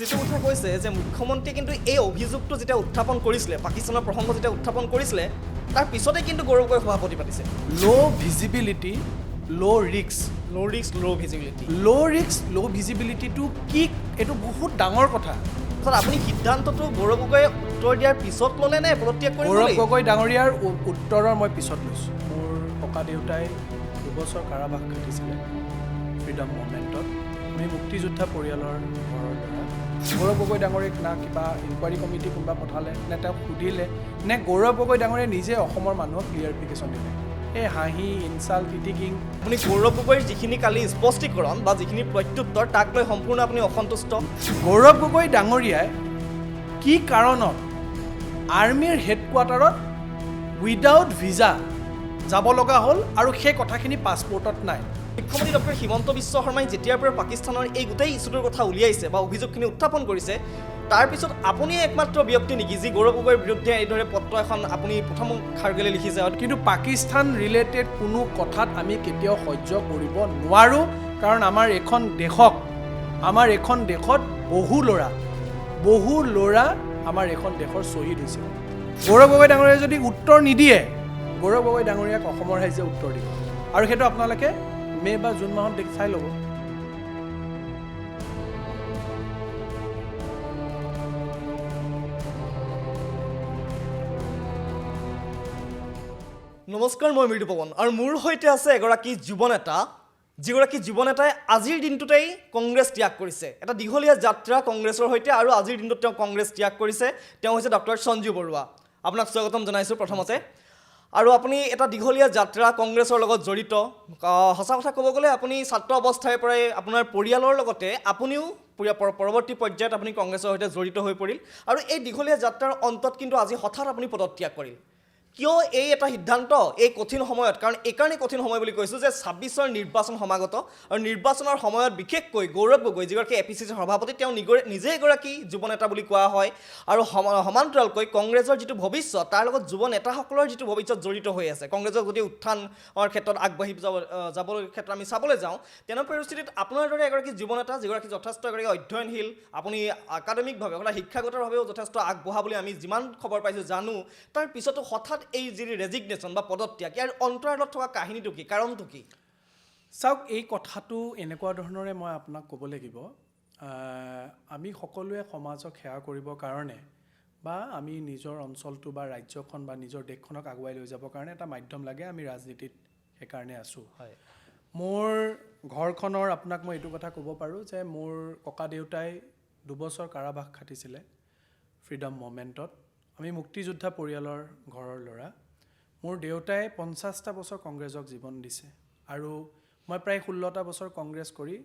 যেটো কথা কৈছে যে মুখ্যমন্ত্ৰী কিন্তু এই অভিযোগটো যেতিয়া উত্থাপন কৰিছিলে পাকিস্তানৰ প্ৰসংগ যেতিয়া উত্থাপন কৰিছিলে তাৰ পিছতে কিন্তু গৌৰৱ গগৈ সভাপতি পাতিছে low visibility, low risk. ল' ৰিস্ক ল' visibility low risk, low visibility to কি এইটো বহুত ডাঙৰ কথা। অৰ্থাৎ আপুনি সিদ্ধান্তটো গৌৰৱ গগৈয়ে উত্তৰ দিয়াৰ পিছত ল'লে নে পদত্যাগ কৰি গৌৰৱ গগৈ ডাঙৰীয়াৰ উত্তৰৰ মই পিছত লৈছোঁ। মোৰ ককা দেউতাই 2 বছৰ কাৰাবাস খাটিছিলে ফ্ৰীডম মুভমেণ্টত। আমি মুক্তিযোদ্ধা পৰিয়ালৰ ঘৰৰ ল'ৰা। গৌৰৱ গগৈ ডাঙৰীয়াক না কিবা ইনকুৱাৰী কমিটি কোনোবা পঠালে নে তেওঁক সুধিলে নে গৌৰৱ গগৈ ডাঙৰীয়াই নিজে অসমৰ মানুহক ক্লিয়াৰিফিকেশ্যন দিলে। এই হাঁহি ইনচাল্ট ইটিকিং আপুনি গৌৰৱ গগৈৰ যিখিনি কালি স্পষ্টীকৰণ বা যিখিনি প্ৰত্যুত্তৰ তাক লৈ সম্পূৰ্ণ আপুনি অসন্তুষ্ট গৌৰৱ গগৈ ডাঙৰীয়াই কি কাৰণত আৰ্মীৰ হেডকোৱাৰ্টাৰত উইদাউট ভিজা যাব লগা হ'ল আৰু সেই কথাখিনি পাছপৰ্টত নাই। মুখ্যমন্ত্ৰী ডক্টৰ হিমন্ত বিশ্ব শৰ্মাই যেতিয়াৰ পৰা পাকিস্তানৰ এই গোটেই ইছ্যুটোৰ কথা উলিয়াইছে বা অভিযোগখিনি উত্থাপন কৰিছে তাৰপিছত আপুনিয়ে একমাত্ৰ ব্যক্তি নেকি যি গৌৰৱ গগৈৰ বিৰুদ্ধে এইদৰে পত্ৰ এখন আপুনি প্ৰথম খাৰগেলে লিখিছে কিন্তু পাকিস্তান ৰিলেটেড কোনো কথাত আমি কেতিয়াও সহ্য কৰিব নোৱাৰোঁ কাৰণ আমাৰ এখন দেশত বহু ল'ৰা আমাৰ এখন দেশৰ শ্বহীদ হৈছে। গৌৰৱ গগৈ ডাঙৰীয়াই যদি উত্তৰ নিদিয়ে গৌৰৱ গগৈ ডাঙৰীয়াক অসমৰ ৰাইজে উত্তৰ দিব আৰু সেইটো আপোনালোকে মে' বা জুন মাহত চাই ল'ব। নমস্কাৰ মই মৃদু পৱন আৰু মোৰ সৈতে আছে এগৰাকী যুৱনেতা যিগৰাকী যুৱনেতাই আজিৰ দিনটোতেই কংগ্ৰেছ ত্যাগ কৰিছে এটা দীঘলীয়া যাত্ৰা কংগ্ৰেছৰ সৈতে আৰু আজিৰ দিনটোত তেওঁ কংগ্ৰেছ ত্যাগ কৰিছে তেওঁ হৈছে ডক্টৰ সঞ্জু বৰুৱা আপোনাক স্বাগতম জনাইছোঁ প্ৰথমতে আৰু আপুনি এটা দীঘলীয়া যাত্ৰা কংগ্ৰেছৰ লগত জড়িত সঁচা কথা ক'ব গ'লে আপুনি ছাত্ৰ অৱস্থাৰ পৰাই আপোনাৰ পৰিয়ালৰ লগতে আপুনিও পৰৱৰ্তী পৰ্যায়ত আপুনি কংগ্ৰেছৰ সৈতে জড়িত হৈ পৰিল আৰু এই দীঘলীয়া যাত্ৰাৰ অন্তত কিন্তু আজি হঠাৎ আপুনি পদত্যাগ কৰিল কিয় এই এটা সিদ্ধান্ত এই কঠিন সময়ত কাৰণ এইকাৰণে কঠিন সময় বুলি কৈছোঁ যে ২৬ৰ নিৰ্বাচন সমাগত আৰু নিৰ্বাচনৰ সময়ত বিশেষকৈ গৌৰৱ গগৈ যিগৰাকী APCC সভাপতি তেওঁ নিজে এগৰাকী যুৱনেতা বুলি কোৱা হয় আৰু সমান্তৰালকৈ কংগ্ৰেছৰ যিটো ভৱিষ্যত তাৰ লগত যুৱ নেতাসকলৰ যিটো ভৱিষ্যত জড়িত হৈ আছে কংগ্ৰেছৰ যদি উত্থানৰ ক্ষেত্ৰত আগবাঢ়ি যাবৰ ক্ষেত্ৰত আমি চাবলৈ যাওঁ তেনে পৰিস্থিতিত আপোনাৰ দৰে এগৰাকী যুৱনেতা যিগৰাকী যথেষ্ট এগৰাকী অধ্যয়নশীল আপুনি একাডেমিকভাৱে অৰ্থাৎ শিক্ষাগতভাৱেও যথেষ্ট আগবঢ়া বুলি আমি যিমান খবৰ পাইছোঁ জানো তাৰ পিছতো হঠাৎ এই যি ৰেজিগনেশ্যন বা পদত্যাগ ইয়াৰ অন্তৰালত থকা কাহিনীটো কি কাৰণটো কি চাওক এই কথাটো এনেকুৱা ধৰণৰে মই আপোনাক ক'ব লাগিব আমি সকলোৱে সমাজক সেৱা কৰিবৰ কাৰণে বা আমি নিজৰ অঞ্চলটো বা ৰাজ্যখন বা নিজৰ দেশখনক আগুৱাই লৈ যাবৰ কাৰণে এটা মাধ্যম লাগে আমি ৰাজনীতিত সেইকাৰণে আছোঁ হয় মোৰ ঘৰখনৰ আপোনাক মই এইটো কথা ক'ব পাৰোঁ যে মোৰ ককা দেউতাই 2 বছৰ কাৰাবাস খাটিছিলে ফ্ৰীডম মুভমেণ্টত আমি মুক্তিযোদ্ধা পৰিয়ালৰ ঘৰৰ ল'ৰা মোৰ দেউতাই 50টা বছৰ কংগ্ৰেছক জীৱন দিছে আৰু মই প্ৰায় 16টা বছৰ কংগ্ৰেছ কৰি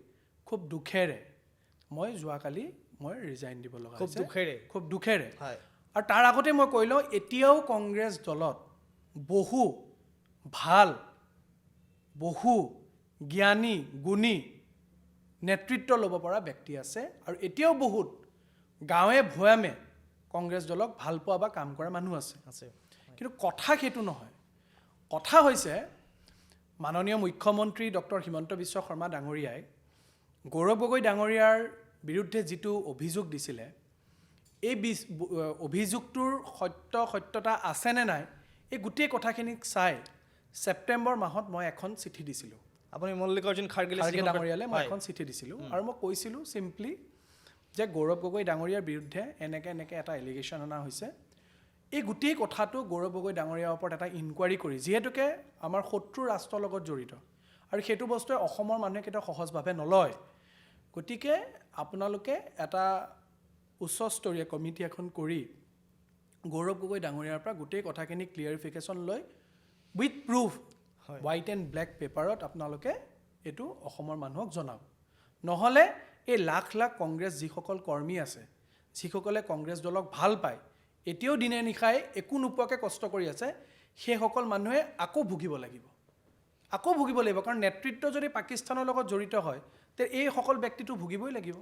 খুব দুখেৰে মই যোৱাকালি ৰিজাইন দিব লগা হৈছে খুব দুখেৰে হয় আৰু তাৰ আগতে মই কৈ লওঁ এতিয়াও কংগ্ৰেছ দলত বহু ভাল বহু জ্ঞানী গুণী নেতৃত্ব ল'ব পৰা ব্যক্তি আছে আৰু এতিয়াও বহুত গাঁৱে ভৈয়ামে কংগ্ৰেছ দলক ভাল পোৱা বা কাম কৰা মানুহ আছে কিন্তু কথা সেইটো নহয় কথা হৈছে মাননীয় মুখ্যমন্ত্ৰী ডক্টৰ হিমন্ত বিশ্ব শৰ্মা ডাঙৰীয়াই গৌৰৱ গগৈ ডাঙৰীয়াৰ বিৰুদ্ধে যিটো অভিযোগ দিছিলে এই অভিযোগটোৰ সত্যতা আছেনে নাই এই গোটেই কথাখিনিক চাই ছেপ্টেম্বৰ মাহত মই এখন চিঠি দিছিলোঁ আপুনি মল্লিকাৰ্জুন খাৰগে ডাঙৰীয়ালৈ মই এখন চিঠি দিছিলোঁ আৰু মই কৈছিলোঁ চিম্পলি যে গৌৰৱ গগৈ ডাঙৰীয়াৰ বিৰুদ্ধে এনেকৈ এটা এলিগেশ্যন অনা হৈছে এই গোটেই কথাটো গৌৰৱ গগৈ ডাঙৰীয়াৰ ওপৰত এটা ইনকুৱাৰী কৰি যিহেতুকে আমাৰ শত্ৰু ৰাষ্ট্ৰৰ লগত জড়িত আৰু সেইটো বস্তুৱে অসমৰ মানুহে কেতিয়াও সহজভাৱে নলয় গতিকে আপোনালোকে এটা উচ্চস্তৰীয় কমিটি এখন কৰি গৌৰৱ গগৈ ডাঙৰীয়াৰ পৰা গোটেই কথাখিনি ক্লিয়াৰিফিকেশ্যন লৈ with proof white and black পেপাৰত আপোনালোকে এইটো অসমৰ মানুহক জনাওক নহ'লে এই লাখ লাখ কংগ্ৰেছ যিসকল কৰ্মী আছে যিসকলে কংগ্ৰেছ দলক ভাল পায় এতিয়াও দিনে নিশাই একো নোপোৱাকৈ কষ্ট কৰি আছে সেইসকল মানুহে আকৌ ভুগিব লাগিব কাৰণ নেতৃত্ব যদি পাকিস্তানৰ লগত জড়িত হয় তে এইসকল ব্যক্তিটো ভুগিবই লাগিব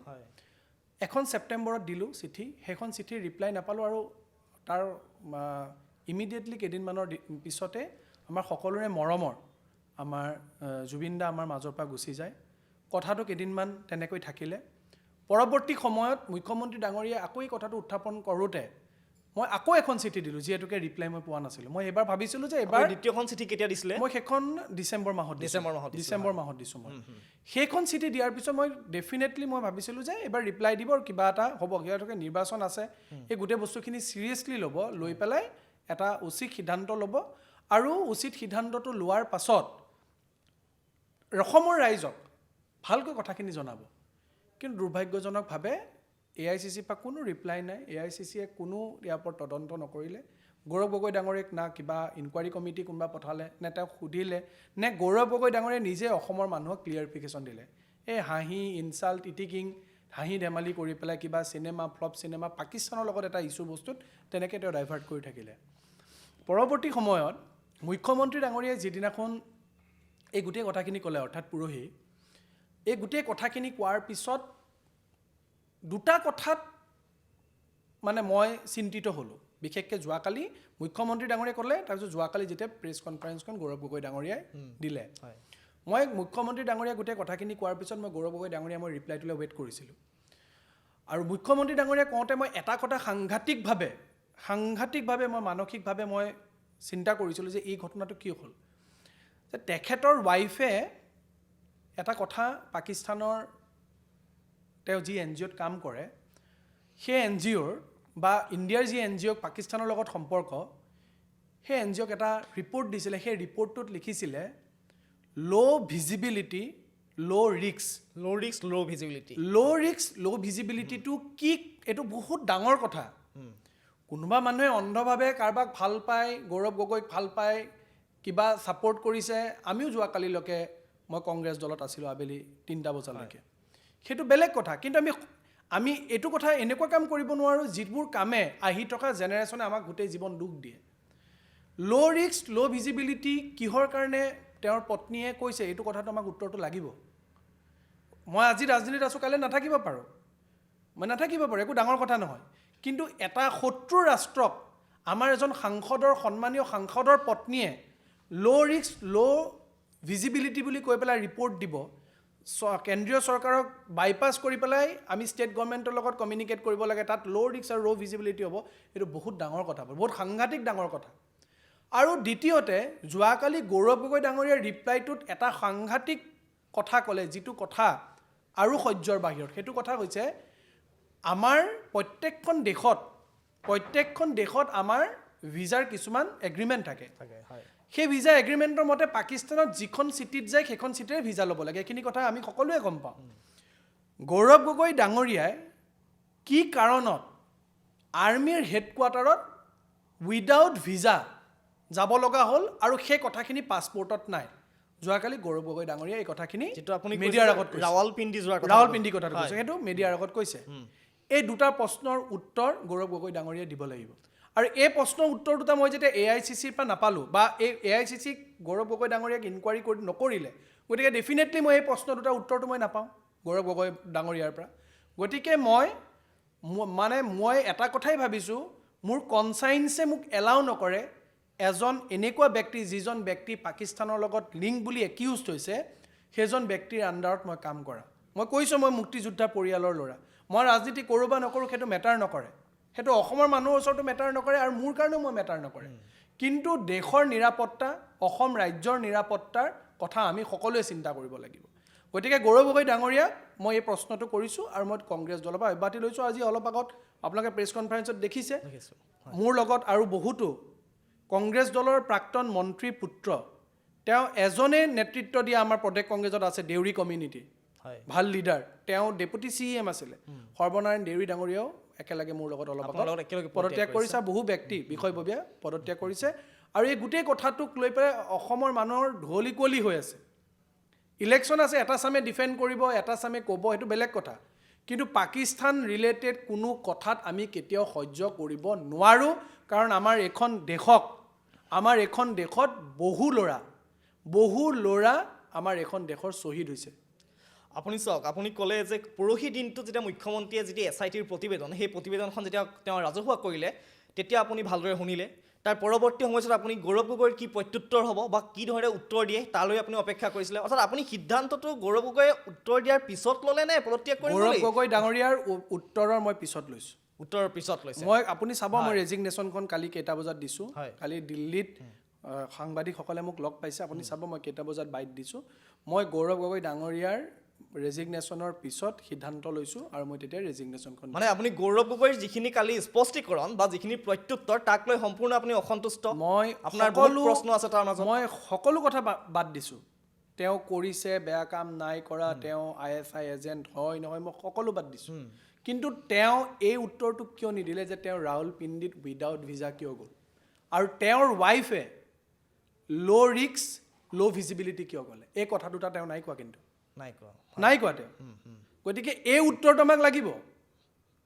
এখন ছেপ্টেম্বৰত দিলোঁ চিঠি সেইখন চিঠিৰ ৰিপ্লাই নাপালোঁ আৰু তাৰ ইমিডিয়েটলি কেইদিনমানৰ পিছতে আমাৰ সকলোৰে মৰমৰ আমাৰ জুবিন দা আমাৰ মাজৰ পৰা গুচি যায় কথাটো কেইদিনমান তেনেকৈ থাকিলে পৰৱৰ্তী সময়ত মুখ্যমন্ত্ৰী ডাঙৰীয়াই আকৌ এই কথাটো উত্থাপন কৰোঁতে মই আকৌ এখন চিঠি দিলোঁ, যিহেতুকে ৰিপ্লাই মই পোৱা নাছিলোঁ। মই এইবাৰ ভাবিছিলোঁ যে এইবাৰ দ্বিতীয়খন চিঠি কেতিয়া দিছিলে? মই সেইখন ডিচেম্বৰ মাহত দিছোঁ মই। সেইখন চিঠি দিয়াৰ পিছত মই ডেফিনেটলি মই ভাবিছিলোঁ যে এইবাৰ ৰিপ্লাই দিব আৰু কিবা এটা হ'ব, যিহেতুকে নিৰ্বাচন আছে, এই গোটেই বস্তুখিনি চিৰিয়াছলি ল'ব, লৈ পেলাই এটা উচিত সিদ্ধান্ত ল'ব আৰু উচিত সিদ্ধান্তটো লোৱাৰ পাছত অসমৰ ৰাইজক ভালকৈ কথাখিনি জনাব। কিন্তু দুৰ্ভাগ্যজনকভাৱে AICC পৰা কোনো ৰিপ্লাই নাই। AICCয়ে কোনো ইয়াৰ ওপৰত তদন্ত নকৰিলে। গৌৰৱ গগৈ ডাঙৰীয়াক না কিবা ইনকুৱাৰী কমিটি কোনোবা পঠালে, নে তেওঁক সুধিলে, নে গৌৰৱ গগৈ ডাঙৰীয়াই নিজে অসমৰ মানুহক ক্লিয়াৰিফিকেশ্যন দিলে। এই হাঁহি ইনচাল্ট ইটিকিং হাঁহি ধেমালি কৰি পেলাই কিবা চিনেমা ফ্লপ চিনেমা পাকিস্তানৰ লগত এটা ইছ্যু বস্তুত তেনেকৈ তেওঁ ডাইভাৰ্ট কৰি থাকিলে। পৰৱৰ্তী সময়ত মুখ্যমন্ত্ৰী ডাঙৰীয়াই যিদিনাখন এই গোটেই কথাখিনি ক'লে, অৰ্থাৎ পৰহি, এই গোটেই কথাখিনি কোৱাৰ পিছত দুটা কথাত মানে মই চিন্তিত হ'লোঁ। বিশেষকৈ যোৱাকালি মুখ্যমন্ত্ৰী ডাঙৰীয়াই ক'লে, তাৰপিছত যোৱাকালি যেতিয়া প্ৰেছ কনফাৰেন্সখন গৌৰৱ গগৈ ডাঙৰীয়াই দিলে, মই মুখ্যমন্ত্ৰী ডাঙৰীয়াই গোটেই কথাখিনি কোৱাৰ পিছত মই গৌৰৱ গগৈ ডাঙৰীয়াই মই ৰিপ্লাইটোলৈ ৱেইট কৰিছিলোঁ। আৰু মুখ্যমন্ত্ৰী ডাঙৰীয়াই কওঁতে মই এটা কথা সাংঘাতিকভাৱে মই মানসিকভাৱে মই চিন্তা কৰিছিলোঁ যে এই ঘটনাটো কি হ'ল। যে তেখেতৰ ৱাইফে এটা কথা পাকিস্তানৰ তেওঁ যি NGOত কাম কৰে, সেই NGOৰ বা ইণ্ডিয়াৰ যি NGOক পাকিস্তানৰ লগত সম্পৰ্ক, সেই NGOক এটা ৰিপৰ্ট দিছিলে। সেই ৰিপৰ্টটোত লিখিছিলে ল' ভিজিবিলিটি ল' ৰিস্ক। ল' ভিজিবিলিটিটো কি, এইটো বহুত ডাঙৰ কথা। কোনোবা মানুহে অন্ধভাৱে কাৰোবাক ভাল পায়, গৌৰৱ গগৈক ভাল পায়, কিবা ছাপৰ্ট কৰিছে। আমিও যোৱাকালিলৈকে মই কংগ্ৰেছ দলত আছিলোঁ আবেলি 3টা বজালৈকে, সেইটো বেলেগ কথা। কিন্তু আমি এইটো কথা এনেকুৱা কাম কৰিব নোৱাৰোঁ যিবোৰ কামে আহি থকা জেনেৰেশ্যনে আমাক গোটেই জীৱন দুখ দিয়ে। ল' ৰিস্ক ল' ভিজিবিলিটি কিহৰ কাৰণে তেওঁৰ পত্নীয়ে কৈছে, এইটো কথাটো আমাক উত্তৰটো লাগিব। মই আজি ৰাজনীতিত আছোঁ, কাইলৈ নাথাকিব পাৰোঁ, একো ডাঙৰ কথা নহয়। কিন্তু এটা শত্ৰু ৰাষ্ট্ৰক আমাৰ এজন সন্মানীয় সাংসদৰ পত্নীয়ে ল' ৰিস্ক ল' ভিজিবিলিটি বুলি কৈ পেলাই ৰিপৰ্ট দিব, কেন্দ্ৰীয় চৰকাৰক বাইপাছ কৰি পেলাই আমি ষ্টেট গভৰ্ণমেণ্টৰ লগত কমিউনিকেট কৰিব লাগে, তাত ল' ৰিস্ক আৰু ল' ভিজিবিলিটি হ'ব, এইটো বহুত ডাঙৰ কথা, বহুত সাংঘাতিক ডাঙৰ কথা। আৰু দ্বিতীয়তে যোৱাকালি গৌৰৱ গগৈ ডাঙৰীয়াৰ ৰিপ্লাইটোত এটা সাংঘাতিক কথা ক'লে, যিটো কথা আৰু সহ্যৰ বাহিৰত। সেইটো কথা হৈছে আমাৰ প্ৰত্যেকখন দেশত আমাৰ ভিজাৰ কিছুমান এগ্ৰিমেণ্ট থাকে। সেই ভিজা এগ্ৰিমেণ্টৰ মতে পাকিস্তানত যিখন চিটিত যায় সেইখন চিটিৰে ভিজা ল'ব লাগে। এইখিনি কথা আমি সকলোৱে গম পাওঁ। গৌৰৱ গগৈ ডাঙৰীয়াই কি কাৰণত আৰ্মীৰ হেডকোৱাৰ্টাৰত উইদাউট ভিজা যাব লগা হ'ল আৰু সেই কথাখিনি পাছপৰ্টত নাই। যোৱাকালি গৌৰৱ গগৈ ডাঙৰীয়াই এই কথাখিনি মিডিয়াৰ আগত ৰাৱলপিণ্ডি কথাটো কৈছে, সেইটো মিডিয়াৰ আগত কৈছে। এই দুটা প্ৰশ্নৰ উত্তৰ গৌৰৱ গগৈ ডাঙৰীয়াই দিব লাগিব। আৰু এই প্ৰশ্নৰ উত্তৰ দুটা মই যেতিয়া AICCৰ পৰা নাপালোঁ, বা এই AICCক গৌৰৱ গগৈ ডাঙৰীয়াক ইনকুৱাৰী নকৰিলে, গতিকে ডেফিনেটলি মই এই প্ৰশ্ন দুটাৰ উত্তৰটো মই নাপাওঁ গৌৰৱ গগৈ ডাঙৰীয়াৰ পৰা। গতিকে মই এটা কথাই ভাবিছোঁ, মোৰ কনচাইন্সে মোক এলাউ নকৰে এজন এনেকুৱা ব্যক্তি, যিজন ব্যক্তি পাকিস্তানৰ লগত লিংক বুলি একিউজড হৈছে, সেইজন ব্যক্তিৰ আণ্ডাৰত মই কাম কৰা। মই কৈছোঁ মই মুক্তিযোদ্ধা পৰিয়ালৰ ল'ৰা, মই ৰাজনীতি কৰোঁ বা নকৰোঁ সেইটো মেটাৰ নকৰে, সেইটো অসমৰ মানুহৰ ওচৰতো মেটাৰ নকৰে আৰু মোৰ কাৰণেও মই মেটাৰ নকৰে। কিন্তু দেশৰ নিৰাপত্তা, অসম ৰাজ্যৰ নিৰাপত্তাৰ কথা আমি সকলোৱে চিন্তা কৰিব লাগিব। গতিকে গৌৰৱ গগৈ ডাঙৰীয়াক মই এই প্ৰশ্নটো কৰিছোঁ আৰু মই কংগ্ৰেছ দলৰ পৰা অব্যাহতি লৈছোঁ। আজি অলপ আগত আপোনালোকে প্ৰেছ কনফাৰেন্সত দেখিছে, মোৰ লগত আৰু বহুতো কংগ্ৰেছ দলৰ প্ৰাক্তন মন্ত্ৰীৰ পুত্ৰ, তেওঁ এজনে নেতৃত্ব দিয়া আমাৰ প্ৰদেশ কংগ্ৰেছত আছে, দেউৰী কমিউনিটি, ভাল লিডাৰ, তেওঁ ডেপুটি CM আছিলে। সৰ্বনাৰায়ণ দেউৰী ডাঙৰীয়াও একেলগে মোৰ লগত অলপ আগত পদত্যাগ কৰিছে, বহু ব্যক্তি বিষয়ববীয়া পদত্যাগ কৰিছে। আৰু এই গোটেই কথাটোক লৈ পেলাই অসমৰ মানুহৰ ঢলি কুঁৱলী হৈ আছে। ইলেকশ্যন আছে, এটা চামে ডিফেণ্ড কৰিব, এটা চামে ক'ব, সেইটো বেলেগ কথা। কিন্তু পাকিস্তান ৰিলেটেড কোনো কথাত আমি কেতিয়াও সহ্য কৰিব নোৱাৰোঁ, কাৰণ আমাৰ এইখন দেশত বহু ল'ৰা আমাৰ এইখন দেশৰ শ্বহীদ হৈছে। আপুনি চাওক, আপুনি ক'লে যে পৰহি দিনটো যেতিয়া মুখ্যমন্ত্ৰীয়ে যেতিয়া SITৰ প্ৰতিবেদন, সেই প্ৰতিবেদনখন যেতিয়া তেওঁ ৰাজহুৱা কৰিলে, তেতিয়া আপুনি ভালদৰে শুনিলে তাৰ পৰৱৰ্তী সময়ছোৱাত আপুনি গৌৰৱ গগৈৰ কি প্ৰত্যুত্তৰ হ'ব বা কি ধৰণে উত্তৰ দিয়ে তালৈ আপুনি অপেক্ষা কৰিছিলে অৰ্থাৎ আপুনি সিদ্ধান্তটো গৌৰৱ গগৈয়ে উত্তৰ দিয়াৰ পিছত ল'লে নে পদত্যাগ কৰিম গৌৰৱ বুলি গগৈ ডাঙৰীয়াৰ উত্তৰৰ মই পিছত লৈছোঁ উত্তৰৰ পিছত লৈছে মই আপুনি চাব মই ৰেজিগনেশ্যনখন কালি কেইটা বজাত দিছোঁ হয়। কালি দিল্লীত সাংবাদিকসকলে মোক লগ পাইছে আপুনি চাব মই কেইটা বজাত বাইট দিছোঁ মই গৌৰৱ গগৈ ডাঙৰীয়াৰ ৰেজিগনেশ্যনৰ পিছত সিদ্ধান্ত লৈছোঁ আৰু মই তেতিয়া ৰেজিগনেশ্যনখন মানে আপুনি গৌৰৱ গগৈৰ যিখিনি কালি স্পষ্টীকৰণ বা যিখিনি প্ৰত্যুত্তৰ তাক লৈ সম্পূৰ্ণ আপুনি অসন্তুষ্ট মই আপোনাৰ বহুত প্ৰশ্ন আছে তাৰ মাজত মই সকলো কথা বাদ দিছোঁ তেওঁ কৰিছে বেয়া কাম নাই কৰা তেওঁ ISI এজেণ্ট হয় নহয় মই সকলো বাদ দিছোঁ কিন্তু তেওঁ এই উত্তৰটো কিয় নিদিলে যে তেওঁ ৰাৱলপিণ্ডিত উইদাউট ভিজা কিয় গ'ল আৰু তেওঁৰ ৱাইফে ল' ৰিক্স ল' ভিজিবিলিটি কিয় গ'লে এই কথা দুটা তেওঁ নাই কোৱা কিন্তু নাই কোৱা তেওঁ গতিকে এই উত্তৰটো আমাক লাগিব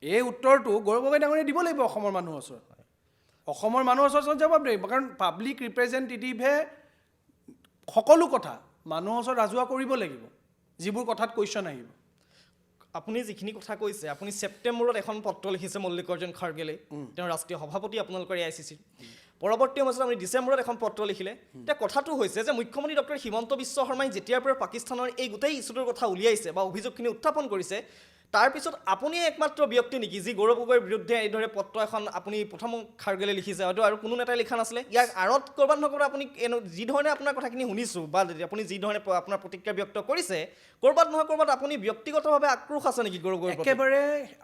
এই উত্তৰটো গৌৰৱ গগৈ ডাঙৰীয়াই দিব লাগিব অসমৰ মানুহৰ ওচৰত অসমৰ মানুহৰ ওচৰত জবাব দিব কাৰণ পাব্লিক ৰিপ্ৰেজেণ্টেটিভে সকলো কথা মানুহৰ ওচৰত ৰাজহুৱা কৰিব লাগিব যিবোৰ কথাত কুৱেশ্যন আহিব আপুনি যিখিনি কথা কৈছে আপুনি ছেপ্টেম্বৰত এখন পত্ৰ লিখিছে মল্লিকাৰ্জুন খাৰ্গেলৈ তেওঁ ৰাষ্ট্ৰীয় সভাপতি আপোনালোকৰ AICC পৰৱৰ্তী সময়ত আপুনি ডিচেম্বৰত এখন পত্ৰ লিখিলে এতিয়া কথাটো হৈছে যে মুখ্যমন্ত্ৰী ডক্টৰ হিমন্ত বিশ্ব শৰ্মাই যেতিয়াৰ পৰা পাকিস্তানৰ এই গোটেই ইছ্যুটোৰ কথা উলিয়াইছে বা অভিযোগখিনি উত্থাপন কৰিছে তাৰপিছত আপুনি একমাত্ৰ ব্যক্তি নেকি যি গৌৰৱ গগৈৰ বিৰুদ্ধে এইদৰে পত্ৰ এখন আপুনি প্ৰথম খাৰ্গেলৈ লিখিছে হয়তো আৰু কোনো নেতাই লিখা নাছিলে ইয়াক আঁৰত ক'ৰবাত নকৰা আপুনি যি ধৰণে আপোনাৰ কথাখিনি শুনিছোঁ বা আপুনি যি ধৰণে আপোনাৰ প্ৰতিক্ৰিয়া ব্যক্ত কৰিছে ক'ৰবাত নহয় ক'ৰবাত আপুনি ব্যক্তিগতভাৱে আক্ৰোশ আছে নেকি গৌৰৱ গগৈৰ প্ৰতি একেবাৰে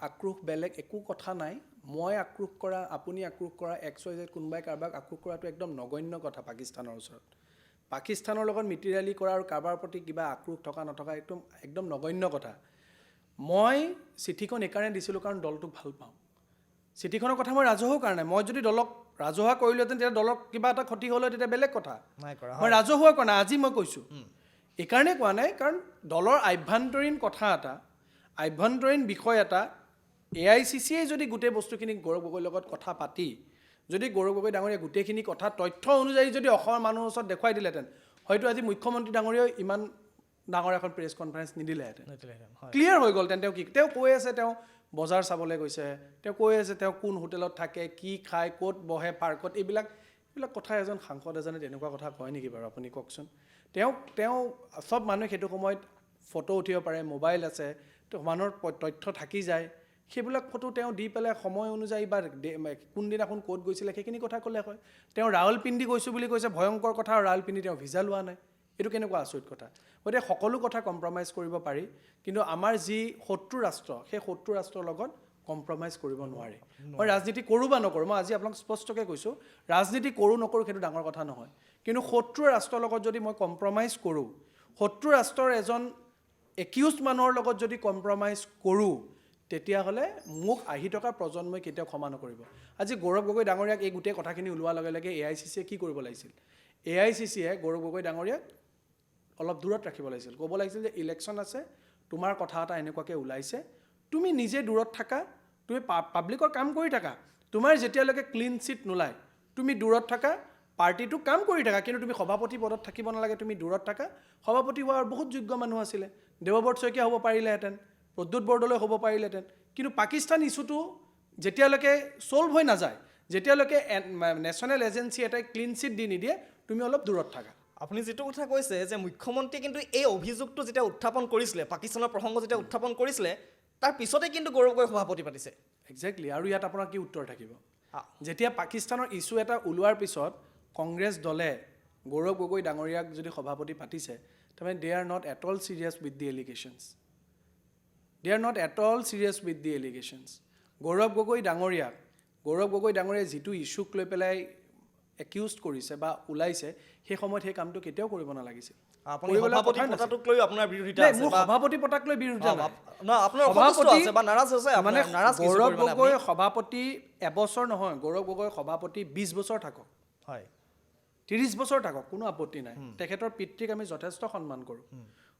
আক্ৰোশ বেলেগ একো কথা নাই মই আক্ৰোশ কৰা আপুনি আক্ৰোশ কৰা XYZ কোনোবাই কাৰোবাক আক্ৰোশ কৰাটো একদম নগণ্য কথা পাকিস্তানৰ ওচৰত পাকিস্তানৰ লগত মিতিৰালি কৰা আৰু কাৰোবাৰ প্ৰতি কিবা আক্ৰোশ থকা নথকা একদম নগণ্য কথা মই চিঠিখন এইকাৰণে দিছিলোঁ কাৰণ দলটোক ভাল পাওঁ চিঠিখনৰ কথা মই ৰাজহুৱা কাৰণে মই যদি দলক ৰাজহুৱা কৰিলোহেঁতেন তেতিয়া দলক কিবা এটা ক্ষতি হ'লে তেতিয়া বেলেগ কথা নাই কৰা মই ৰাজহুৱা কৰা নাই আজি মই কৈছোঁ এইকাৰণে কোৱা নাই কাৰণ দলৰ আভ্যন্তৰীণ কথা এটা আভ্যন্তৰীণ বিষয় এটা AICCয়ে যদি গোটেই বস্তুখিনি গৌৰৱ গগৈৰ লগত কথা পাতি যদি গৌৰৱ গগৈ ডাঙৰীয়া গোটেইখিনি কথা তথ্য অনুযায়ী যদি অসমৰ মানুহৰ ওচৰত দেখুৱাই দিলেহেঁতেন হয়তো আজি মুখ্যমন্ত্ৰী ডাঙৰীয়াও ইমান ডাঙৰ এখন প্ৰেছ কনফাৰেঞ্চ নিদিলেহেঁতেন ক্লিয়াৰ হৈ গ'ল তেওঁ কি তেওঁ কৈ আছে তেওঁ বজাৰ চাবলৈ গৈছে তেওঁ কৈ আছে তেওঁ কোন হোটেলত থাকে কি খায় ক'ত বহে পাৰ্কত এইবিলাক কথা এজন সাংসদ এজনে তেনেকুৱা কথা কয় নেকি বাৰু আপুনি কওকচোন তেওঁ চব মানুহে সেইটো সময়ত ফটো উঠিব পাৰে মোবাইল আছে মানুহৰ তথ্য থাকি যায় সেইবিলাক ফটো তেওঁ দি পেলাই সময় অনুযায়ী বা কোনদিনাখন ক'ত গৈছিলে সেইখিনি কথা ক'লে হয় তেওঁ ৰাৱলপিণ্ডি গৈছোঁ বুলি কৈছে ভয়ংকৰ কথা আৰু ৰাৱলপিণ্ডি তেওঁ ভিজা লোৱা নাই এইটো কেনেকুৱা আচৰিত কথা গতিকে সকলো কথা কম্প্ৰমাইজ কৰিব পাৰি কিন্তু আমাৰ যি শত্ৰু ৰাষ্ট্ৰ সেই শত্ৰু ৰাষ্ট্ৰৰ লগত কম্প্ৰমাইজ কৰিব নোৱাৰি মই ৰাজনীতি কৰোঁ বা নকৰোঁ মই আজি আপোনাক স্পষ্টকৈ কৈছোঁ ৰাজনীতি কৰোঁ নকৰোঁ সেইটো ডাঙৰ কথা নহয় কিন্তু শত্ৰু ৰাষ্ট্ৰৰ লগত যদি মই কম্প্ৰমাইজ কৰোঁ শত্ৰু ৰাষ্ট্ৰৰ এজন একিউজড মানুহৰ লগত যদি কম্প্ৰমাইজ কৰোঁ তেতিয়াহ'লে মোক আহি থকা প্ৰজন্মই কেতিয়াও ক্ষমা নকৰিব আজি গৌৰৱ গগৈ ডাঙৰীয়াক এই গোটেই কথাখিনি ওলোৱাৰ লগে লগে AICCয়ে কি কৰিব লাগিছিল AICCয়ে গৌৰৱ গগৈ ডাঙৰীয়াক অলপ দূৰত ৰাখিব লাগিছিল ক'ব লাগিছিল যে ইলেকশ্যন আছে তোমাৰ কথা এটা এনেকুৱাকৈ ওলাইছে তুমি নিজে দূৰত থাকা তুমি পাব্লিকৰ কাম কৰি থাকা তোমাৰ যেতিয়ালৈকে ক্লিন চিট নোলায় তুমি দূৰত থাকা পাৰ্টিটো কাম কৰি থাকা কিন্তু তুমি সভাপতি পদত থাকিব নালাগে তুমি দূৰত থাকা সভাপতি হোৱাৰ বহুত যোগ্য মানুহ আছিলে দেৱব্ৰত শইকীয়া হ'ব পাৰিলেহেঁতেন প্ৰদ্যুৎ বৰদলৈ হ'ব পাৰিলেহেঁতেন কিন্তু পাকিস্তান ইছ্যুটো যেতিয়ালৈকে ছল্ভ হৈ নাযায় যেতিয়ালৈকে নেশ্যনেল এজেঞ্চি এটাই ক্লিন চিট দি নিদিয়ে তুমি অলপ দূৰত থাকা আপুনি যিটো কথা কৈছে যে মুখ্যমন্ত্ৰীয়ে কিন্তু এই অভিযোগটো যেতিয়া উত্থাপন কৰিছিলে পাকিস্তানৰ প্ৰসংগ যেতিয়া উত্থাপন কৰিছিলে তাৰ পিছতে কিন্তু গৌৰৱ গগৈ সভাপতি পাতিছে একজেক্টলি আৰু ইয়াত আপোনাৰ কি উত্তৰ থাকিব যেতিয়া পাকিস্তানৰ ইছ্যু এটা ওলোৱাৰ পিছত কংগ্ৰেছ দলে গৌৰৱ গগৈ ডাঙৰীয়াক যদি সভাপতি পাতিছে তাৰমানে they are not at all serious with the allegations Gaurav Gogoi ডাঙৰীয়াই যিটো ইছ্যুক লৈ পেলাই একিউজড কৰিছে বা ওলাইছে সেই সময়ত সেই কামটো কেতিয়াও কৰিব নালাগিছিল সভাপতি পতাক লৈ বিৰোধিতা মানে গৌৰৱ গগৈ সভাপতি এবছৰ নহয় গৌৰৱ গগৈ সভাপতি 20 বছৰ থাকক 30 বছৰ থাকক কোনো আপত্তি নাই তেখেতৰ পিতৃক আমি যথেষ্ট সন্মান কৰোঁ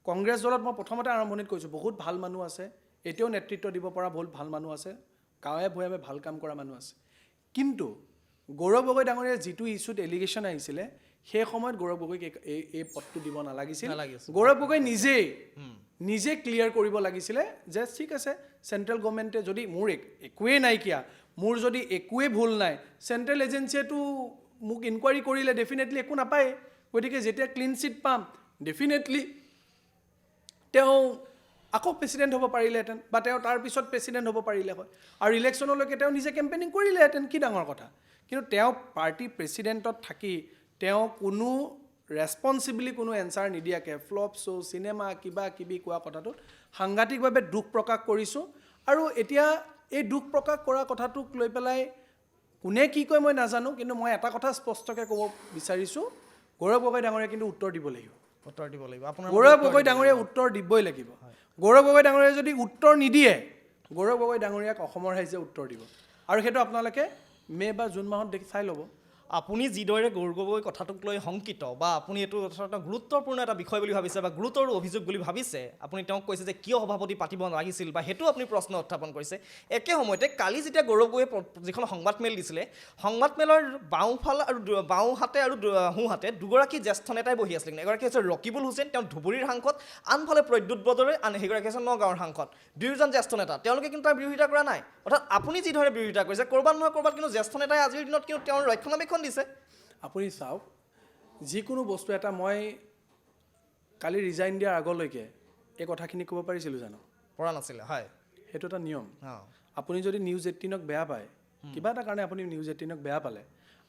কংগ্ৰেছ দলত মই প্ৰথমতে আৰম্ভণিত কৈছোঁ বহুত ভাল মানুহ আছে এতিয়াও নেতৃত্ব দিব পৰা বহুত ভাল মানুহ আছে গাঁৱে ভূঞে ভাল কাম কৰা মানুহ আছে কিন্তু গৌৰৱ গগৈ ডাঙৰীয়াৰ যিটো ইছ্যুত এলিগেশ্যন আহিছিলে সেই সময়ত গৌৰৱ গগৈক এই পদটো দিব নালাগিছিল গৌৰৱ গগৈ নিজে ক্লিয়াৰ কৰিব লাগিছিলে যে ঠিক আছে চেণ্ট্ৰেল গভৰ্ণমেণ্টে যদি মোৰ একোৱেই নাইকিয়া মোৰ যদি একোৱে ভুল নাই চেণ্ট্ৰেল এজেঞ্চিয়েতো মোক ইনকুৱাৰী কৰিলে ডেফিনেটলি একো নাপায় গতিকে যেতিয়া ক্লিন চিট পাম ডেফিনেটলি তেওঁ আকৌ প্ৰেচিডেণ্ট হ'ব পাৰিলেহেঁতেন বা তেওঁ তাৰ পিছত প্ৰেচিডেণ্ট হ'ব পাৰিলে হয় আৰু ইলেকশ্যনলৈকে তেওঁ নিজে কেম্পেইনিং কৰিলেহেঁতেন কি ডাঙৰ কথা কিন্তু তেওঁ পাৰ্টি প্ৰেচিডেণ্টত থাকি তেওঁ কোনো ৰেছপনচিবলি কোনো এনচাৰ নিদিয়াকৈ ফ্লপ শ্ব' চিনেমা কিবা কিবি কোৱা কথাটোত সাংঘাতিকভাৱে দুখ প্ৰকাশ কৰিছোঁ আৰু এতিয়া এই দুখ প্ৰকাশ কৰা কথাটোক লৈ পেলাই কোনে কি কয় মই নাজানো কিন্তু মই এটা কথা স্পষ্টকৈ ক'ব বিচাৰিছোঁ গৌৰৱ গগৈ ডাঙৰীয়া কিন্তু উত্তৰ দিব লাগিব উত্তৰ দিব লাগিব আপোনাৰ গৌৰৱ গগৈ ডাঙৰীয়াই উত্তৰ দিবই লাগিব গৌৰৱ গগৈ ডাঙৰীয়াই যদি উত্তৰ নিদিয়ে গৌৰৱ গগৈ ডাঙৰীয়াক অসমৰ ৰাইজে উত্তৰ দিব আৰু সেইটো আপোনালোকে মে' বা জুন মাহত দেখি চাই ল'ব আপুনি যিদৰে গৌৰৱ গগৈ কথাটোক লৈ শংকিত বা আপুনি এইটো এটা গুৰুত্বপূৰ্ণ এটা বিষয় বুলি ভাবিছে বা গুৰুতৰ অভিযোগ বুলি ভাবিছে আপুনি তেওঁক কৈছে যে কিয় সভাপতি পাতিব নালাগিছিল বা সেইটো আপুনি প্ৰশ্ন উত্থাপন কৰিছে একে সময়তে কালি যেতিয়া গৌৰৱ গগৈয়ে যিখন সংবাদমেল দিছিলে সংবাদমেলৰ বাওঁফাল আৰু বাওঁহাতে আৰু সোঁহাতে দুগৰাকী জ্যেষ্ঠ নেতাই বহি আছিলে এগৰাকী হৈছে ৰকিবুল হুছেইন তেওঁ ধুবুৰীৰ সাংসদ আনফালে প্ৰদ্যুৎ বৰদলৈ সেইগৰাকী হৈছে নগাঁৱৰ সাংসদ দুয়োজন জ্যেষ্ঠ নেতা তেওঁলোকে কিন্তু তাৰ বিৰোধিতা কৰা নাই অৰ্থাৎ আপুনি যিদৰে বিৰোধিতা কৰিছে ক'ৰবাত নহয় ক'ৰবাত কিন্তু জ্যেষ্ঠ নেতাই আজিৰ দিনত কিন্তু তেওঁৰ ৰক্ষণাবেক্ষণ দিছে আপুনি চাওক যিকোনো বস্তু এটা মই কালি ৰিজাইন দিয়াৰ আগলৈকে এই কথাখিনি ক'ব পাৰিছিলোঁ জানো পৰা নাছিলে হয় সেইটো এটা নিয়ম আপুনি যদি নিউজ 18ক বেয়া পায় কিবা এটা কাৰণে আপুনি নিউজ 18ক বেয়া পালে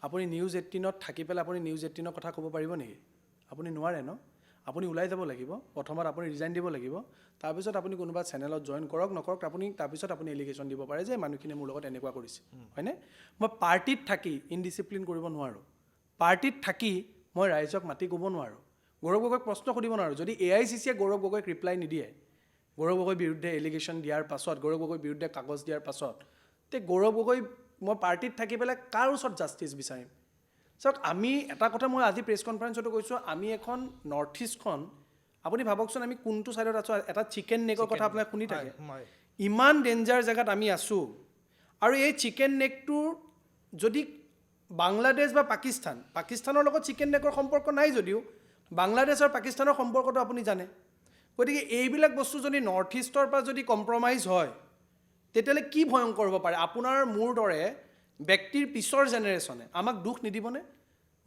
আপুনি নিউজ 18ত থাকি পেলাই আপুনি নিউজ 18ৰ কথা ক'ব পাৰিব নেকি আপুনি নোৱাৰে ন আপুনি ওলাই যাব লাগিব প্ৰথমত আপুনি ৰিজাইন দিব লাগিব তাৰপিছত আপুনি কোনোবা চেনেলত জইন কৰক নকৰক আপুনি তাৰপিছত আপুনি এলিগেশ্যন দিব পাৰে যে মানুহখিনিয়ে মোৰ লগত এনেকুৱা কৰিছে হয়নে মই পাৰ্টিত থাকি ইনডিচিপ্লিন কৰিব নোৱাৰোঁ পাৰ্টিত থাকি মই ৰাইজক মাতি ক'ব নোৱাৰোঁ গৌৰৱ গগৈক প্ৰশ্ন সুধিব নোৱাৰোঁ যদি AICCয়ে গৌৰৱ গগৈক ৰিপ্লাই নিদিয়ে গৌৰৱ গগৈৰ বিৰুদ্ধে এলিগেশ্যন দিয়াৰ পাছত গৌৰৱ গগৈৰ বিৰুদ্ধে কাগজ দিয়াৰ পাছত তে গৌৰৱ গগৈ মই পাৰ্টিত থাকি পেলাই কাৰ ওচৰত জাষ্টিছ বিচাৰিম চাওক আমি এটা কথা মই আজি প্ৰেছ কনফাৰেঞ্চতো কৈছোঁ আমি এখন নৰ্থ ইষ্টখন আপুনি ভাবকচোন আমি কোনটো ছাইডত আছোঁ এটা চিকেন নেকৰ কথা আপোনাক শুনি থাকে ইমান ডেঞ্জাৰ জেগাত আমি আছোঁ আৰু এই চিকেন নেকটোৰ যদি বাংলাদেশ বা পাকিস্তানৰ লগত চিকেন নেকৰ সম্পৰ্ক নাই যদিও বাংলাদেশ আৰু পাকিস্তানৰ সম্পৰ্কটো আপুনি জানে গতিকে এইবিলাক বস্তু যদি নৰ্থ ইষ্টৰ পৰা যদি কম্প্ৰমাইজ হয় তেতিয়াহ'লে কি ভয়ংকৰ হ'ব পাৰে আপোনাৰ মোৰ দৰে ব্যক্তিৰ পিছৰ জেনেৰেশ্যনে আমাক দুখ নিদিবনে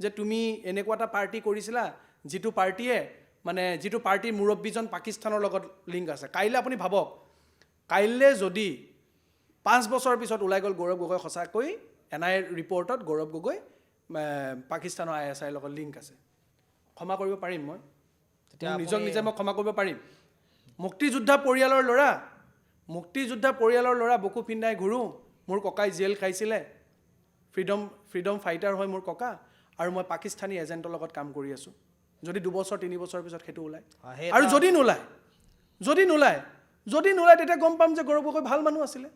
যে তুমি এনেকুৱা এটা পাৰ্টি কৰিছিলা যিটো পাৰ্টিৰ মুৰব্বীজন পাকিস্তানৰ লগত লিংক আছে কাইলৈ আপুনি ভাবক কাইলৈ যদি 5 বছৰ পিছত ওলাই গ'ল গৌৰৱ গগৈ সঁচাকৈ NIA ৰিপৰ্টত গৌৰৱ গগৈ পাকিস্তানৰ ISIৰ লগত লিংক আছে ক্ষমা কৰিব পাৰিম মই নিজক নিজে মই ক্ষমা কৰিব পাৰিম মুক্তিযোদ্ধা পৰিয়ালৰ ল'ৰা বুকু পিন্ধাই ঘূৰোঁ মোৰ ককাই জেল খাইছিলে ফ্ৰীডম ফাইটাৰ হয় মোৰ ককা আৰু মই পাকিস্তানী এজেণ্টৰ লগত কাম কৰি আছোঁ যদি 2 বছৰ 3 বছৰ পিছত সেইটো ওলায় আৰু যদি নোলায় তেতিয়া গম পাম যে গৌৰৱ গগৈ ভাল মানুহ আছিলে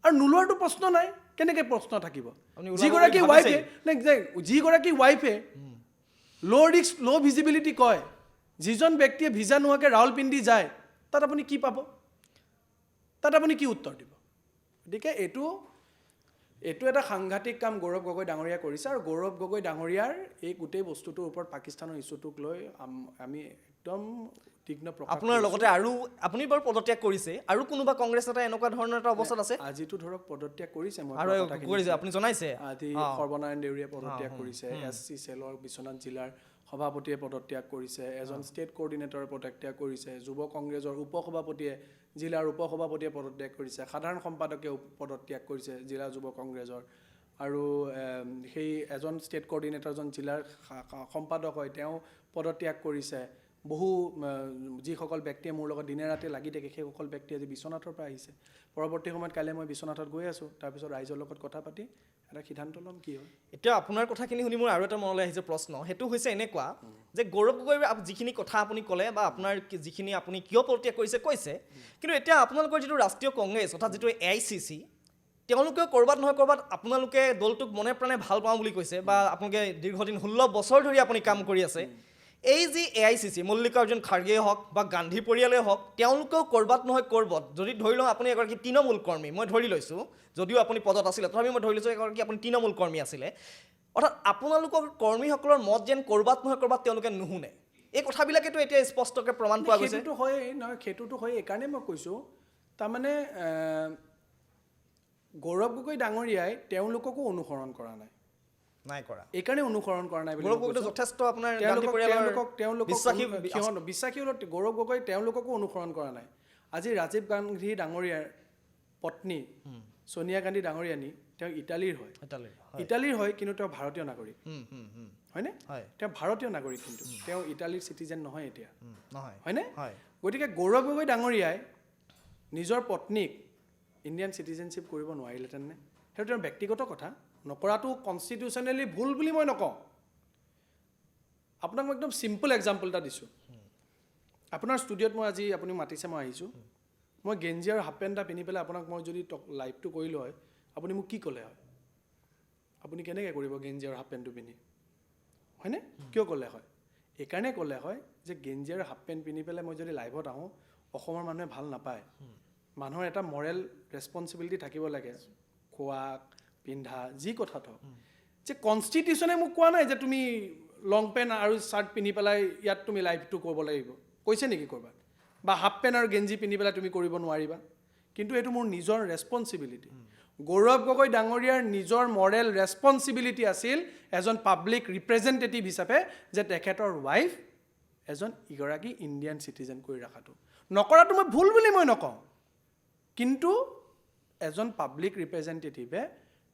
আৰু নোলোৱাৰটো প্ৰশ্ন নাই কেনেকৈ প্ৰশ্ন থাকিব যিগৰাকী ৱাইফে ল' ৰিস্ক ল' ভিজিবিলিটি কয় যিজন ব্যক্তিয়ে ভিজা নোহোৱাকৈ ৰাৱলপিণ্ডি যায় তাত আপুনি কি পাব তাত আপুনি কি উত্তৰ দিব গতিকে এইটো এটা সাংঘাতিক কাম গৌৰৱ গগৈ ডাঙৰীয়াই কৰিছে আৰু গৌৰৱ গগৈ ডাঙৰীয়াৰ এই গোটেই বস্তুটোৰ ওপৰত পাকিস্তানৰ ইছ্যুটোক লৈ আমি একদম তীক্ষ্ণ প্ৰকাশ আপোনাৰ লগতে আৰু আপুনি বাৰু পদত্যাগ কৰিছে আৰু কোনোবা কংগ্ৰেছ নেতা এনেকুৱা ধৰণৰ এটা অৱস্থাত আছে আজিতো ধৰক পদত্যাগ কৰিছে আৰু কৰিছে আপুনি জনাইছে আজি সৰ্বনাৰায়ণ দেউৰীয়ে পদত্যাগ কৰিছে SC চেলৰ বিশ্বনাথ জিলাৰ সভাপতিয়ে পদত্যাগ কৰিছে এজন ষ্টেট কোঅৰ্ডিনেটৰে পদত্যাগ কৰিছে যুৱ কংগ্ৰেছৰ উপসভাপতিয়ে জিলাৰ উপসভাপতিয়ে পদত্যাগ কৰিছে সাধাৰণ সম্পাদকে পদত্যাগ কৰিছে জিলা যুৱ কংগ্ৰেছৰ আৰু সেই এজন ষ্টেট কোঅৰ্ডিনেটৰজন জিলাৰ সম্পাদক হয় তেওঁ পদত্যাগ কৰিছে বহু যিসকল ব্যক্তিয়ে মোৰ লগত দিনে ৰাতি লাগি থাকে সেইসকল ব্যক্তি আজি বিশ্বনাথৰ পৰা আহিছে পৰৱৰ্তী সময়ত কাইলৈ মই বিশ্বনাথত গৈ আছোঁ তাৰপিছত ৰাইজৰ লগত কথা পাতি এটা সিদ্ধান্ত ল'ম কি হয় এতিয়া আপোনাৰ কথাখিনি শুনি মোৰ আৰু এটা মনলৈ আহিছে প্ৰশ্ন সেইটো হৈছে এনেকুৱা যে গৌৰৱ গগৈৰ যিখিনি কথা আপুনি ক'লে বা আপোনাৰ যিখিনি আপুনি কিয় পদত্যাগ কৰিছে কৈছে কিন্তু এতিয়া আপোনালোকৰ যিটো ৰাষ্ট্ৰীয় কংগ্ৰেছ অৰ্থাৎ যিটো AICC তেওঁলোকেও ক'ৰবাত নহয় ক'ৰবাত আপোনালোকে দলটোক মনে প্ৰাণে ভাল পাওঁ বুলি কৈছে বা আপোনালোকে দীৰ্ঘদিন 16 বছৰ ধৰি আপুনি কাম কৰি আছে এই যি AICC মল্লিকাৰ্জুন খাৰ্গেই হওক বা গান্ধী পৰিয়ালেই হওক তেওঁলোকেও ক'ৰবাত নহয় ক'ৰবাত যদি ধৰি লওঁ আপুনি এগৰাকী তৃণমূল কৰ্মী মই ধৰি লৈছোঁ যদিও আপুনি পদত আছিলে তথাপি মই ধৰি লৈছোঁ এগৰাকী আপুনি তৃণমূল কৰ্মী আছিলে অৰ্থাৎ আপোনালোকৰ কৰ্মীসকলৰ মত যেন ক'ৰবাত নহয় ক'ৰবাত তেওঁলোকে নুশুনে এই কথাবিলাকেতো এতিয়া স্পষ্টকৈ প্ৰমাণ পোৱা গৈছে সেইটোতো হয় এইকাৰণে মই কৈছোঁ তাৰমানে গৌৰৱ গগৈ ডাঙৰীয়াই তেওঁলোককো অনুসৰণ কৰা নাই নাই কৰা এইকাৰণে অনুসৰণ কৰা নাই বুলি গৌৰৱ গগৈ যথেষ্ট আপোনাৰ বিশ্বাসী হ'ল গৌৰৱ গগৈ তেওঁলোককো অনুসৰণ কৰা নাই আজি ৰাজীৱ গান্ধী ডাঙৰীয়াৰ পত্নী সোনিয়া গান্ধী ডাঙৰীয়ানী তেওঁ ইটালীৰ হয় কিন্তু তেওঁ ভাৰতীয় নাগৰিক হয়নে তেওঁ ভাৰতীয় নাগৰিক কিন্তু তেওঁ ইটালীৰ চিটিজেন নহয় এতিয়া হয়নে গতিকে গৌৰৱ গগৈ ডাঙৰীয়াই নিজৰ পত্নীক ইণ্ডিয়ান চিটিজেনশ্বিপ কৰিব নোৱাৰিলেহেঁতেন নে সেইটো তেওঁৰ ব্যক্তিগত কথা নকৰাটো কনষ্টিটিউচনেলি ভুল বুলি মই নকওঁ আপোনাক মই একদম চিম্পল এক্সাম্পল এটা দিছোঁ আপোনাৰ ষ্টুডিঅ'ত মই আজি আপুনি মাতিছে মই আহিছোঁ মই গেঞ্জি আৰু হাফ পেণ্ট এটা পিন্ধি পেলাই আপোনাক মই যদি লাইভটো কৰিলোঁ হয় আপুনি মোক কি ক'লে হয় আপুনি কেনেকৈ কৰিব গেঞ্জি আৰু হাফ পেণ্টটো পিন্ধি হয়নে কিয় ক'লে হয় এইকাৰণে ক'লে হয় যে গেঞ্জি আৰু হাফ পেণ্ট পিন্ধি পেলাই মই যদি লাইভত আহোঁ অসমৰ মানুহে ভাল নাপায় মানুহৰ এটা মৰেল ৰেছপনচিবিলিটি থাকিব লাগে খোৱা পিন্ধা যি কথাত হওক যে কনষ্টিটিউশ্যনে মোক কোৱা নাই যে তুমি লং পেণ্ট আৰু শ্বাৰ্ট পিন্ধি পেলাই ইয়াত তুমি লাইভটো কৰিব লাগিব কৈছে নেকি ক'ৰবাত বা হাফ পেণ্ট আৰু গেঞ্জি পিন্ধি পেলাই তুমি কৰিব নোৱাৰিবা কিন্তু এইটো মোৰ নিজৰ ৰেছপনচিবিলিটি গৌৰৱ গগৈ ডাঙৰীয়াৰ নিজৰ মৰেল ৰেছপনচিবিলিটি আছিল এজন পাব্লিক ৰিপ্ৰেজেণ্টেটিভ হিচাপে যে তেখেতৰ ৱাইফ ইগৰাকী ইণ্ডিয়ান চিটিজেন কৰি ৰখাটো নকৰাটো মই ভুল বুলি মই নকওঁ কিন্তু এজন পাব্লিক ৰিপ্ৰেজেণ্টেটিভে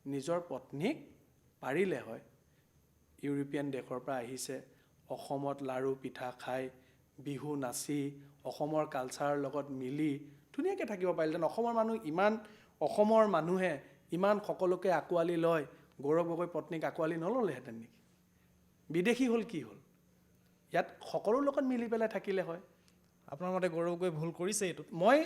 নিজৰ পত্নীক পাৰিলে হয় ইউৰোপিয়ান দেশৰ পৰা আহিছে অসমত লাড়ু পিঠা খাই বিহু নাচি অসমৰ কালচাৰৰ লগত মিলি ধুনীয়াকৈ থাকিব পাৰিলেহেঁতেন অসমৰ মানুহে ইমান সকলোকে আঁকোৱালি লয় গৌৰৱ গগৈ পত্নীক আঁকোৱালি নল'লেহেঁতেন নেকি বিদেশী হ'ল কি হ'ল ইয়াত সকলো লগত মিলি পেলাই থাকিলে হয় আপোনাৰ মতে গৌৰৱ গগৈ ভুল কৰিছে এইটো মই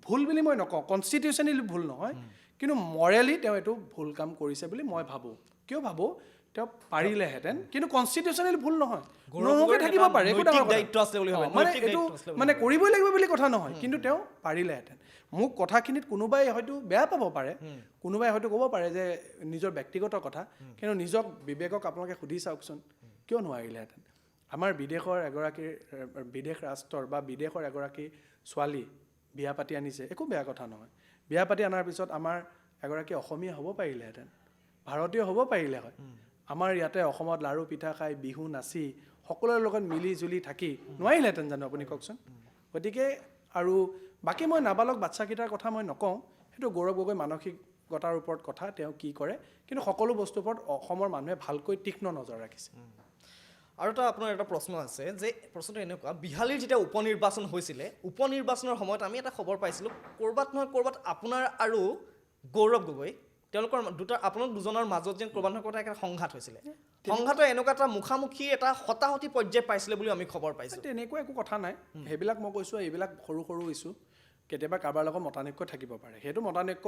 ভুল বুলি মই নকওঁ কনষ্টিটিউচনেলি ভুল নহয় কিন্তু মৰেলি তেওঁ এইটো ভুল কাম কৰিছে বুলি মই ভাবোঁ কিয় ভাবোঁ তেওঁ পাৰিলেহেঁতেন কিন্তু কনষ্টিটিউচনেলি ভুল নহয় নোহোৱাকৈ থাকিব পাৰে মানে কৰিবই লাগিব বুলি কথা নহয় কিন্তু তেওঁ পাৰিলেহেঁতেন মোক কথাখিনিত কোনোবাই হয়তো বেয়া পাব পাৰে কোনোবাই হয়তো ক'ব পাৰে যে নিজৰ ব্যক্তিগত কথা কিন্তু নিজক বিবেকক আপোনালোকে সুধি চাওকচোন কিয় নোৱাৰিলেহেঁতেন আমাৰ বিদেশ ৰাষ্ট্ৰৰ বা বিদেশৰ এগৰাকী ছোৱালী বিয়া পাতি আনিছে একো বেয়া কথা নহয় বিয়া পাতি অনাৰ পিছত আমাৰ এগৰাকী অসমীয়া হ'ব পাৰিলেহেঁতেন ভাৰতীয় হ'ব পাৰিলে হয় আমাৰ ইয়াতে অসমত লাড়ু পিঠা খাই বিহু নাচি সকলোৰে লগত মিলি জুলি থাকি নোৱাৰিলেহেঁতেন জানো আপুনি কওকচোন গতিকে আৰু বাকী মই নাবালক বাচ্চাকেইটাৰ কথা মই নকওঁ সেইটো গৌৰৱ গগৈ মানসিকতাৰ ওপৰত কথা তেওঁ কি কৰে কিন্তু সকলো বস্তুৰ ওপৰত অসমৰ মানুহে ভালকৈ তীক্ষ্ণ নজৰ ৰাখিছে আৰু আপোনাৰ এটা প্ৰশ্ন আছে যে প্ৰশ্নটো এনেকুৱা বিহালীৰ যেতিয়া উপনিৰ্বাচন হৈছিলে উপনিৰ্বাচনৰ সময়ত আমি এটা খবৰ পাইছিলোঁ ক'ৰবাত নহয় ক'ৰবাত আপোনাৰ আৰু গৌৰৱ গগৈ তেওঁলোকৰ আপোনালোক দুজনৰ মাজত যেন ক'ৰবাত নহয় ক'ৰবাত এটা সংঘাত হৈছিলে সংঘাতৰ এনেকুৱা এটা মুখামুখি এটা হতাহতি পৰ্যায় পাইছিলে বুলি আমি খবৰ পাইছোঁ তেনেকুৱা একো কথা নাই সেইবিলাক মই কৈছোঁ এইবিলাক সৰু সৰু ইছ্যু কেতিয়াবা কাৰোবাৰ লগত মতানৈক্য থাকিব পাৰে সেইটো মতানৈক্য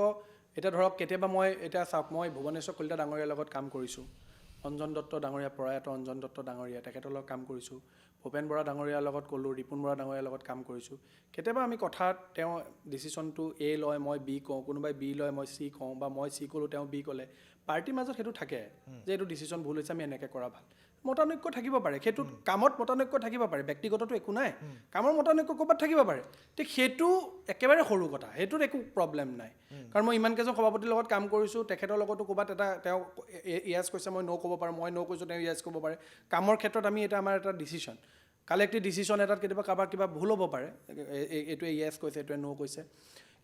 এতিয়া ধৰক কেতিয়াবা মই এতিয়া চাওক মই ভুৱনেশ্বৰ কলিতা ডাঙৰীয়াৰ লগত কাম কৰিছোঁ অঞ্জন দত্ত ডাঙৰীয়া প্ৰয়াত অঞ্জন দত্ত ডাঙৰীয়া তেখেতৰ লগত কাম কৰিছোঁ ভূপেন বৰা ডাঙৰীয়াৰ লগত ক'লোঁ ৰিপুণ বৰা ডাঙৰীয়াৰ লগত কাম কৰিছোঁ কেতিয়াবা আমি কথাত তেওঁ ডিচিশ্যনটো এ লয় মই বি কওঁ কোনোবাই বি লয় মই চি কওঁ বা মই চি ক'লোঁ তেওঁ বি ক'লে পাৰ্টিৰ মাজত সেইটো থাকে যে এইটো ডিচিশ্যন ভুল হৈছে আমি এনেকৈ কৰা ভাল মতানৈক্য থাকিব পাৰে সেইটোত কামত মতানৈক্য থাকিব পাৰে ব্যক্তিগতটো একো নাই কামৰ মতানৈক্য ক'ৰবাত থাকিব পাৰে তো সেইটো একেবাৰে সৰু কথা সেইটোত একো প্ৰব্লেম নাই কাৰণ মই ইমানকেইজন সভাপতিৰ লগত কাম কৰিছোঁ তেখেতৰ লগতো ক'ৰবাত এটা তেওঁ ইয়াছ কৈছে মই ন' ক'ব পাৰোঁ মই ন' কৈছোঁ তেওঁ ইয়াছ ক'ব পাৰে কামৰ ক্ষেত্ৰত আমি এটা আমাৰ এটা ডিচিশ্যন কালেক্টিভ ডিচিশ্যন এটাত কেতিয়াবা কাৰোবাৰ কিবা ভুল হ'ব পাৰে এইটোৱে ইয়াছ কৈছে এইটোৱে ন' কৈছে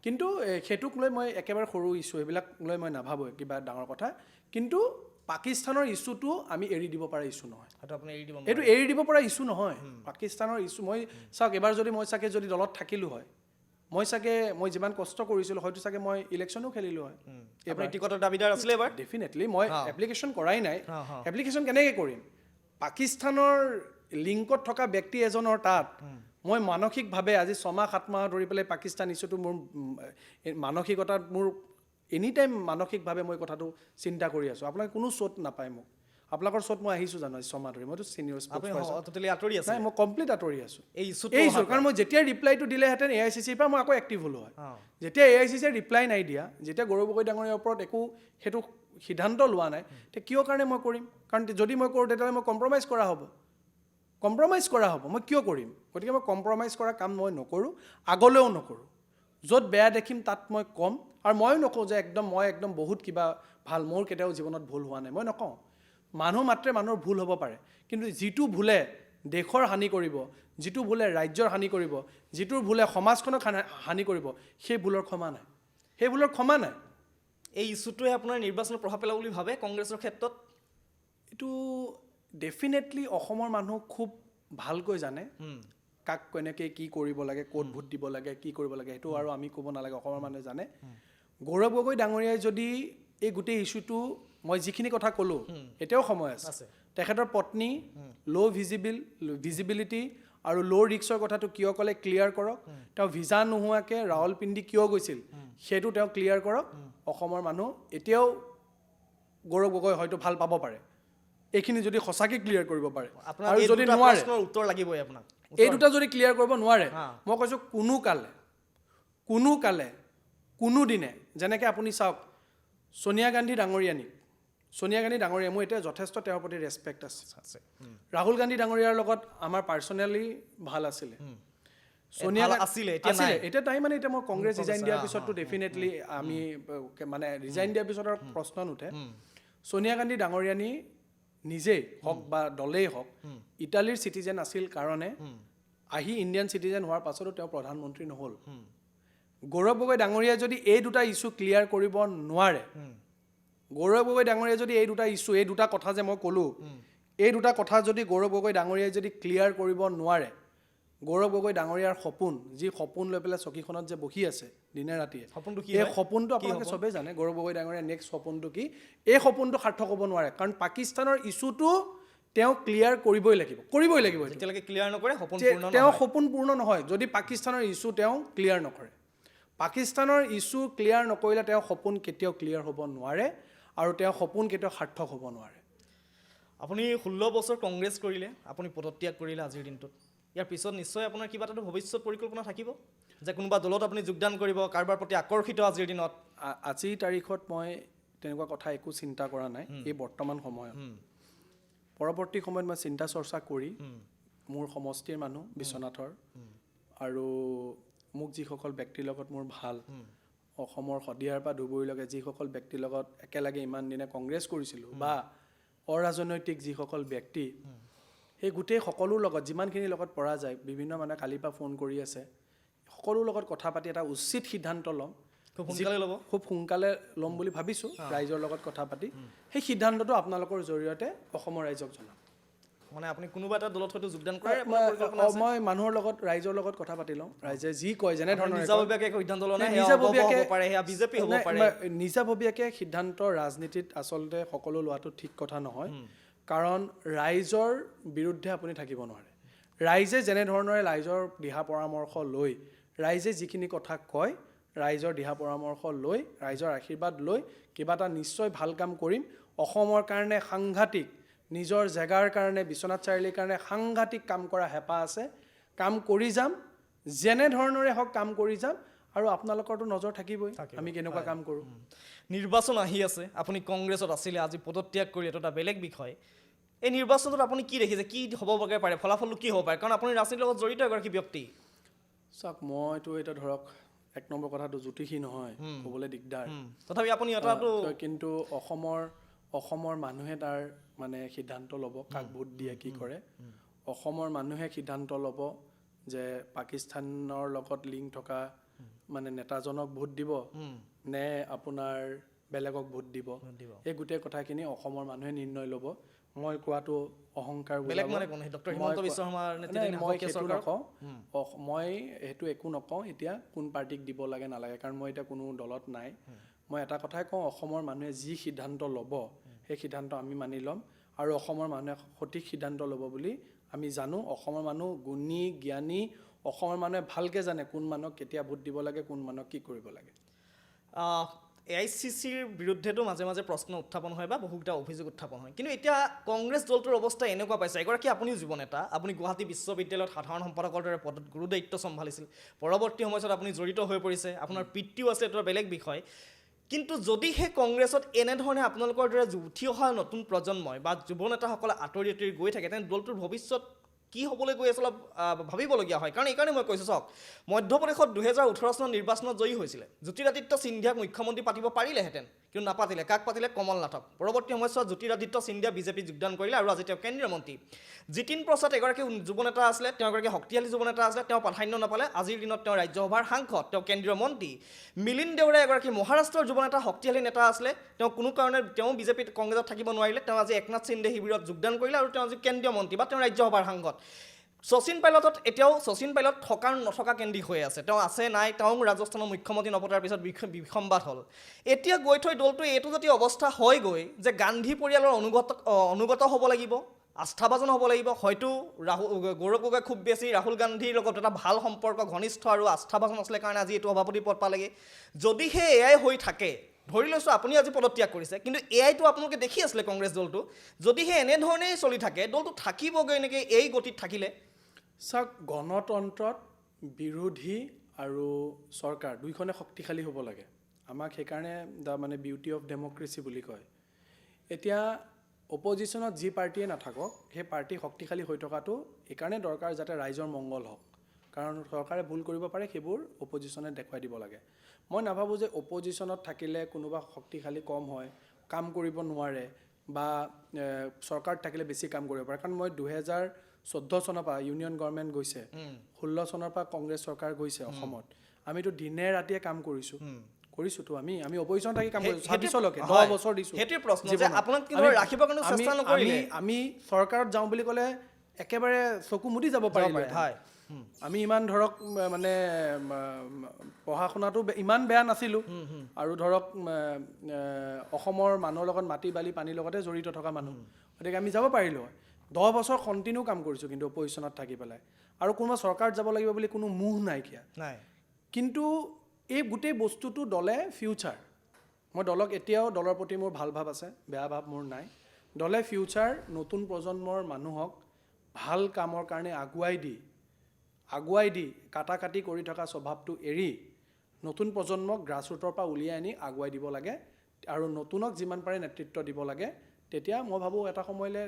কিন্তু সেইটোক লৈ মই একেবাৰে সৰু ইছ্যু এইবিলাক লৈ মই নাভাবোঁ কিবা ডাঙৰ কথা কিন্তু পাকিস্তানৰ ইছ্যুটো আমি এৰি দিব পৰা ইছ্যু নহয় এইটো এৰি দিব পৰা ইছ্যু নহয় পাকিস্তানৰ ইছ্যু মই চাওক এবাৰ যদি মই চাগে যদি দলত থাকিলোঁ হয় মই যিমান কষ্ট কৰিছিলোঁ হয়তো চাগে মই ইলেকশ্যনো খেলিলোঁ হয় এবাৰ টিকটৰ দাবীদাৰ আছিলে এবাৰ ডেফিনেটলি মই এপ্লিকেশ্যন কৰাই নাই এপ্লিকেশ্যন কেনেকৈ কৰিম পাকিস্তানৰ লিংকত থকা ব্যক্তি এজনৰ তাত মই মানসিকভাৱে আজি 6 মাহ 7 মাহ ধৰি পেলাই পাকিস্তান ইছ্যুটো মোৰ মানসিকতাত মোৰ এনি টাইম মানসিকভাৱে মই কথাটো চিন্তা কৰি আছোঁ আপোনালোকে কোনো শ্ব'ত নাপায় মোক আপোনালোকৰ শ্ব'ত মই আহিছোঁ জানো 6 মাহ ধৰি মইতো ছিনিয়ৰ নাই মই কমপ্লিট আঁতৰি আছোঁ এই ইছ্যু কাৰণ মই যেতিয়া ৰিপ্লাইটো দিলেহেঁতেন AICCৰ পৰা মই আকৌ এক্টিভ হ'লোঁ হয় যেতিয়া AICCয়ে ৰিপ্লাই নাই দিয়া যেতিয়া গৌৰৱ গগৈ ডাঙৰীয়াৰ ওপৰত একো সেইটো সিদ্ধান্ত লোৱা নাই তেতিয়া কিয় কাৰণে মই কৰিম কাৰণ যদি মই কৰোঁ তেতিয়াহ'লে মই কম্প্ৰমাইজ কৰা হ'ব মই কিয় কৰিম গতিকে মই কম্প্ৰমাইজ কৰা কাম মই নকৰোঁ আগলৈও নকৰোঁ য'ত বেয়া দেখিম তাত মই ক'ম আৰু ময়ো নকওঁ যে মই একদম বহুত কিবা ভাল মোৰ কেতিয়াও জীৱনত ভুল হোৱা নাই মই নকওঁ মানুহ মাত্ৰে মানুহৰ ভুল হ'ব পাৰে কিন্তু যিটো ভুলে দেশৰ হানি কৰিব যিটো ভুলে ৰাজ্যৰ হানি কৰিব যিটোৰ ভুলে সমাজখনক হানি কৰিব সেই ভুলৰ ক্ষমা নাই এই ইছ্যুটোৱে আপোনাৰ নিৰ্বাচনত প্ৰভাৱ পেলাব বুলি ভাবে কংগ্ৰেছৰ ক্ষেত্ৰত এইটো ডেফিনেটলি অসমৰ মানুহ খুব ভালকৈ জানে কাক কেনেকৈ কি কৰিব লাগে ক'ত ভোট দিব লাগে কি কৰিব লাগে সেইটো আৰু আমি ক'ব নালাগে অসমৰ মানুহে জানে গৌৰৱ গগৈ ডাঙৰীয়াই যদি এই গোটেই ইছ্যুটো মই যিখিনি কথা ক'লোঁ এতিয়াও সময় আছে তেখেতৰ পত্নী ভিজিবিলিটি আৰু ৰিক্সৰ কথাটো কিয় ক'লে ক্লিয়াৰ কৰক তেওঁ ভিজা নোহোৱাকৈ ৰাৱলপিণ্ডি কিয় গৈছিল সেইটো তেওঁ ক্লিয়াৰ কৰক অসমৰ মানুহ এতিয়াও গৌৰৱ গগৈ হয়তো ভাল পাব পাৰে এইখিনি যদি সঁচাকৈ ক্লিয়াৰ কৰিব পাৰে আৰু যদি নোৱাৰে উত্তৰ লাগিবই আপোনাক এই দুটা যদি ক্লিয়াৰ কৰিব নোৱাৰে মই কৈছোঁ কোনো কালে কোনো দিনে যেনেকৈ আপুনি চাওক সোনিয়া গান্ধী ডাঙৰীয়া মোৰ এতিয়া যথেষ্ট তেওঁৰ প্ৰতি ৰেচপেক্ট আছে ৰাহুল গান্ধী ডাঙৰীয়াৰ লগত আমাৰ পাৰ্চনেলি ভাল আছিলে সোনিয়া আছিলে এতিয়া তাই মানে এতিয়া মই কংগ্ৰেছ ৰিজাইন দিয়াৰ পিছততো ডেফিনেটলি আমি মানে ৰিজাইন দিয়াৰ পিছত আৰু প্ৰশ্ন নুঠে সোনিয়া গান্ধী ডাঙৰীয়ানী নিজেই হওক বা দলেই হওক ইটালীৰ চিটিজেন আছিল কাৰণে আহি ইণ্ডিয়ান চিটিজেন হোৱাৰ পাছতো তেওঁ প্ৰধানমন্ত্ৰী নহ'ল গৌৰৱ গগৈ ডাঙৰীয়াই যদি এই দুটা ইছ্যু ক্লিয়াৰ কৰিব নোৱাৰে গৌৰৱ গগৈ ডাঙৰীয়াই যদি এই দুটা ইছ্যু এই দুটা কথা যে মই ক'লোঁ এই দুটা কথা যদি গৌৰৱ গগৈ ডাঙৰীয়াই যদি ক্লিয়াৰ কৰিব নোৱাৰে গৌৰৱ গগৈ ডাঙৰীয়াৰ যি সপোন লৈ পেলাই চকীখনত যে বহি আছে দিনে ৰাতিয়ে এই সপোনটো আপোনালোকে চবেই জানে গৌৰৱ গগৈ ডাঙৰীয়াৰ নেক্সট সপোনটো কি এই সপোনটো সাৰ্থক হ'ব নোৱাৰে কাৰণ পাকিস্তানৰ ইছ্যুটো তেওঁ ক্লিয়াৰ কৰিবই লাগিব যেতিয়ালৈকে ক্লিয়াৰ নকৰে তেওঁ সপোন পূৰ্ণ নহয় যদি পাকিস্তানৰ ইছ্যু তেওঁ ক্লিয়াৰ নকৰে পাকিস্তানৰ ইছ্যু ক্লিয়াৰ নকৰিলে তেওঁ সপোন কেতিয়াও ক্লিয়াৰ হ'ব নোৱাৰে আৰু তেওঁ সপোন কেতিয়াও সাৰ্থক হ'ব নোৱাৰে আপুনি 16 বছৰ কংগ্ৰেছ কৰিলে আপুনি পদত্যাগ কৰিলে আজিৰ দিনটোত ইয়াৰ পিছত নিশ্চয় আপোনাৰ কিবা এটা ভৱিষ্যত পৰিকল্পনা থাকিব যে কোনোবা দলত আপুনি যোগদান কৰিব কাৰোবাৰ প্ৰতি আকৰ্ষিত আজিৰ দিনত আজিৰ তাৰিখত মই তেনেকুৱা কথা একো চিন্তা কৰা নাই এই বৰ্তমান সময়ত পৰৱৰ্তী সময়ত মই চিন্তা চৰ্চা কৰি মোৰ সমষ্টিৰ মানুহ বিশ্বনাথৰ আৰু মোক যিসকল ব্যক্তিৰ লগত মোৰ ভাল অসমৰ শদিয়াৰ পৰা ধুবুৰীলৈকে যিসকল ব্যক্তিৰ লগত একেলগে ইমান দিনে কংগ্ৰেছ কৰিছিলোঁ বা অৰাজনৈতিক যিসকল ব্যক্তি সেই গোটেই সকলোৰ লগত যিমানখিনিৰ লগত পৰা যায় বিভিন্ন মানুহে কালিৰ পৰা ফোন কৰি আছে সকলোৰ লগত কথা পাতি এটা উচিত সিদ্ধান্ত ল'ম খুব সোনকালে ল'ম বুলি ভাবিছোঁ ৰাইজৰ লগত কথা পাতি সেই সিদ্ধান্তটো আপোনালোকৰ জৰিয়তে অসমৰ ৰাইজক জনাম মানে আপুনি কোনোবা এটা দলত হয়তো যোগদান কৰে মই মানুহৰ লগত ৰাইজৰ লগত কথা পাতি লওঁ ৰাইজে যি কয় যেনেধৰণৰ নিজাববীয়াকৈ সিদ্ধান্ত ৰাজনীতিত আচলতে সকলো লোৱাটো ঠিক কথা নহয় কাৰণ ৰাইজৰ বিৰুদ্ধে আপুনি থাকিব নোৱাৰে ৰাইজে যেনেধৰণৰে ৰাইজৰ দিহা পৰামৰ্শ লৈ ৰাইজে যিখিনি কথা কয় ৰাইজৰ দিহা পৰামৰ্শ লৈ ৰাইজৰ আশীৰ্বাদ লৈ কিবা এটা নিশ্চয় ভাল কাম কৰিম অসমৰ কাৰণে সাংঘাতিক নিজৰ জেগাৰ কাৰণে বিশ্বনাথ চাৰিআলিৰ কাৰণে সাংঘাতিক কাম কৰা হেঁপাহ আছে কাম কৰি যাম যেনেধৰণৰে হওক কাম কৰি যাম আৰু আপোনালোকৰতো নজৰ থাকিবই আমি কেনেকুৱা কাম কৰোঁ নিৰ্বাচন আহি আছে আপুনি কংগ্ৰেছত আছিলে আজি পদত্যাগ কৰি এইটো এটা বেলেগ বিষয় এই নিৰ্বাচনত আপুনি কি দেখিছে কি হ'ব পাৰে ফলাফলটো কি হ'ব পাৰে কাৰণ আপুনি ৰাজনীতিৰ লগত জড়িত এগৰাকী ব্যক্তি চাওক মইতো এতিয়া ধৰক এক নম্বৰ কথাটো জ্যোতিষী নহয় ক'বলৈ দিগদাৰ তথাপি আপুনি এটাটো কিন্তু অসমৰ মানুহে তাৰ মানে সিদ্ধান্ত ল'ব কাক ভোট দিয়ে কি কৰে অসমৰ মানুহে সিদ্ধান্ত ল'ব যে পাকিস্তানৰ লগত লিংক থকা মানে নেতাজনক ভোট দিব নে আপোনাৰ বেলেগক ভোট দিব এই গোটেই কথাখিনি অসমৰ মানুহে নিৰ্ণয় ল'ব মই কোৱাটো অহংকাৰ মই সেইটো একো নকওঁ এতিয়া কোন পাৰ্টিক দিব লাগে নালাগে কাৰণ মই এতিয়া কোনো দলত নাই মই এটা কথাই কওঁ অসমৰ মানুহে যি সিদ্ধান্ত ল'ব সেই সিদ্ধান্ত আমি মানি ল'ম আৰু অসমৰ মানুহে সঠিক সিদ্ধান্ত ল'ব বুলি আমি জানো অসমৰ মানুহ গুণী জ্ঞানী অসমৰ মানুহে ভালকৈ জানে কোন মানুহক কেতিয়া ভোট দিব লাগে কোন মানুহক কি কৰিব লাগে AICCৰ বিৰুদ্ধেতো মাজে মাজে প্ৰশ্ন উত্থাপন হয় বা বহুকেইটা অভিযোগ উত্থাপন হয় কিন্তু এতিয়া কংগ্ৰেছ দলটোৰ অৱস্থা এনেকুৱা পাইছে এগৰাকী আপুনিও জীৱন এটা আপুনি গুৱাহাটী বিশ্ববিদ্যালয়ত সাধাৰণ সম্পাদকৰ দৰে পদত গুৰু দায়িত্ব চম্ভালিছিল পৰৱৰ্তী সময়ত আপুনি জড়িত হৈ পৰিছে আপোনাৰ পিতৃও আছে এইটো বেলেগ বিষয় কিন্তু যদিহে কংগ্ৰেছত এনেধৰণে আপোনালোকৰ দৰে উঠি অহা নতুন প্ৰজন্মই বা যুৱ নেতাসকলে আঁতৰি গৈ থাকে তেনে দলটোৰ ভৱিষ্যত কি হ'বলৈ গৈ আছে অলপ ভাবিবলগীয়া হয়। কাৰণ এইকাৰণে মই কৈছোঁ, চাওক, মধ্যপ্ৰদেশত 2018 চনৰ নিৰ্বাচনত জয়ী হৈছিলে। জ্যোতিৰাদিত্য সিন্ধিয়াক মুখ্যমন্ত্ৰী পাতিব পাৰিলেহেঁতেন, কিন্তু নাপাতিলে। কাক পাতিলে? কমল নাথক। পৰৱৰ্তী সময়ছোৱাত জ্যোতিৰাদিত্য সিন্ধিয়া বিজেপিত যোগদান কৰিলে আৰু আজি তেওঁ কেন্দ্ৰীয় মন্ত্ৰী। জিতিন প্ৰসাদ এগৰাকী যুৱ নেতা আছিলে, তেওঁ এগৰাকী শক্তিশালী যুৱ নেতা আছিলে, তেওঁ প্ৰাধান্য নাপালে। আজিৰ দিনত তেওঁ ৰাজ্যসভাৰ সাংসদ, তেওঁ কেন্দ্ৰীয় মন্ত্ৰী। মিলিন্দ দেওৰা এগৰাকী মহাৰাষ্ট্ৰৰ যুৱ নেতা, শক্তিশালী নেতা আছিলে, তেওঁ কোনো কাৰণে তেওঁ বিজেপিত কংগ্ৰেছত থাকিব নোৱাৰিলে। তেওঁ আজি একনাথ সিন্ধে শিবিৰত যোগদান কৰিলে আৰু তেওঁ আজি কেন্দ্ৰীয় মন্ত্ৰী বা তেওঁ ৰাজ্যসভাৰ সাংসদ। শচীন পাইলটত এতিয়াও শচীন পাইলট থকা নথকা কেন্দ্ৰিক হৈ আছে, তেওঁ আছে নাই, তেওঁ ৰাজস্থানৰ মুখ্যমন্ত্ৰী নপতাৰ পিছত বিসম্বাদ হ'ল। এতিয়া গৈ থৈ দলটো এইটো যদি অৱস্থা হয়গৈ যে গান্ধী পৰিয়ালৰ অনুগত হ'ব লাগিব, আস্থাভাজন হ'ব লাগিব। হয়তো গৌৰৱ গগৈ খুব বেছি ৰাহুল গান্ধীৰ লগত এটা ভাল সম্পৰ্ক, ঘনিষ্ঠ আৰু আস্থাভাজন আছিলে কাৰণে আজি এইটো সভাপতি পদ পালেগৈ। যদিহে এয়াই হৈ থাকে, ধৰি লৈছোঁ আপুনি আজি পদত্যাগ কৰিছে, কিন্তু এয়াইতো আপোনালোকে দেখি আছিলে কংগ্ৰেছ দলটো, যদিহে এনেধৰণেই চলি থাকে, দলটো থাকিবগৈ এনেকৈ এই গতিত থাকিলে? চাওক, গণতন্ত্ৰত বিৰোধী আৰু চৰকাৰ দুইখনে শক্তিশালী হ'ব লাগে। আমাক সেইকাৰণে মানে বিউটি অফ ডেমক্ৰেচি বুলি কয়। এতিয়া অপজিশ্যনত যি পাৰ্টীয়ে নাথাকক, সেই পাৰ্টী শক্তিশালী হৈ থকাটো এইকাৰণে দৰকাৰ যাতে ৰাইজৰ মংগল হওক। কাৰণ চৰকাৰে ভুল কৰিব পাৰে, সেইবোৰ অপজিশ্যনে দেখুৱাই দিব লাগে। মই নাভাবোঁ যে অপজিশ্যনত থাকিলে কোনোবা শক্তিশালী কম হয়, কাম কৰিব নোৱাৰে, বা চৰকাৰত থাকিলে বেছি কাম কৰিব পাৰে। কাৰণ মই 2014 চনৰ পৰা ইউনিয়ন গভৰ্ণমেণ্ট গৈছে, 16 চনৰ পৰা কংগ্ৰেছ চৰকাৰ গৈছে অসমত। আমিতো দিনে ৰাতিয়ে কাম কৰিছোঁতো। আমি অপজিশ্যন থাকি কাম কৰিছোঁ 26লৈকে, 10 বছৰ দিছোঁ। সেইটোৱে প্ৰশ্ন যে আপোনাক কিন্তু ৰাখিবৰ কাৰণে চেষ্টা নকৰিলে। আমি চৰকাৰত যাওঁ বুলি ক'লে একেবাৰে চকু মুদি যাব পাৰিলে। আমি ইমান ধৰক মানে পঢ়া শুনাটো ইমান বেয়া নাছিলোঁ, আৰু ধৰক অসমৰ মানুহৰ লগত মাটি বালি পানীৰ লগতে জড়িত থকা মানুহ, গতিকে আমি যাব পাৰিলোঁ হয়। 10 বছৰ কণ্টিনিউ কাম কৰিছোঁ কিন্তু অপজিশ্যনত থাকি পেলাই, আৰু কোনোবা চৰকাৰত যাব লাগিব বুলি কোনো মোহ নাইকিয়া। কিন্তু এই গোটেই বস্তুটো দলে ফিউচাৰ, মই দলক এতিয়াও দলৰ প্ৰতি মোৰ ভাল ভাৱ আছে, বেয়া ভাৱ মোৰ নাই। দলে ফিউচাৰ নতুন প্ৰজন্মৰ মানুহক ভাল কামৰ কাৰণে আগুৱাই দি কাটি কৰি থকা স্বভাৱটো এৰি নতুন প্ৰজন্মক গ্ৰাছৰুটৰ পৰা উলিয়াই আনি আগুৱাই দিব লাগে, আৰু নতুনক যিমান পাৰে নেতৃত্ব দিব লাগে। তেতিয়া মই ভাবোঁ এটা সময়লৈ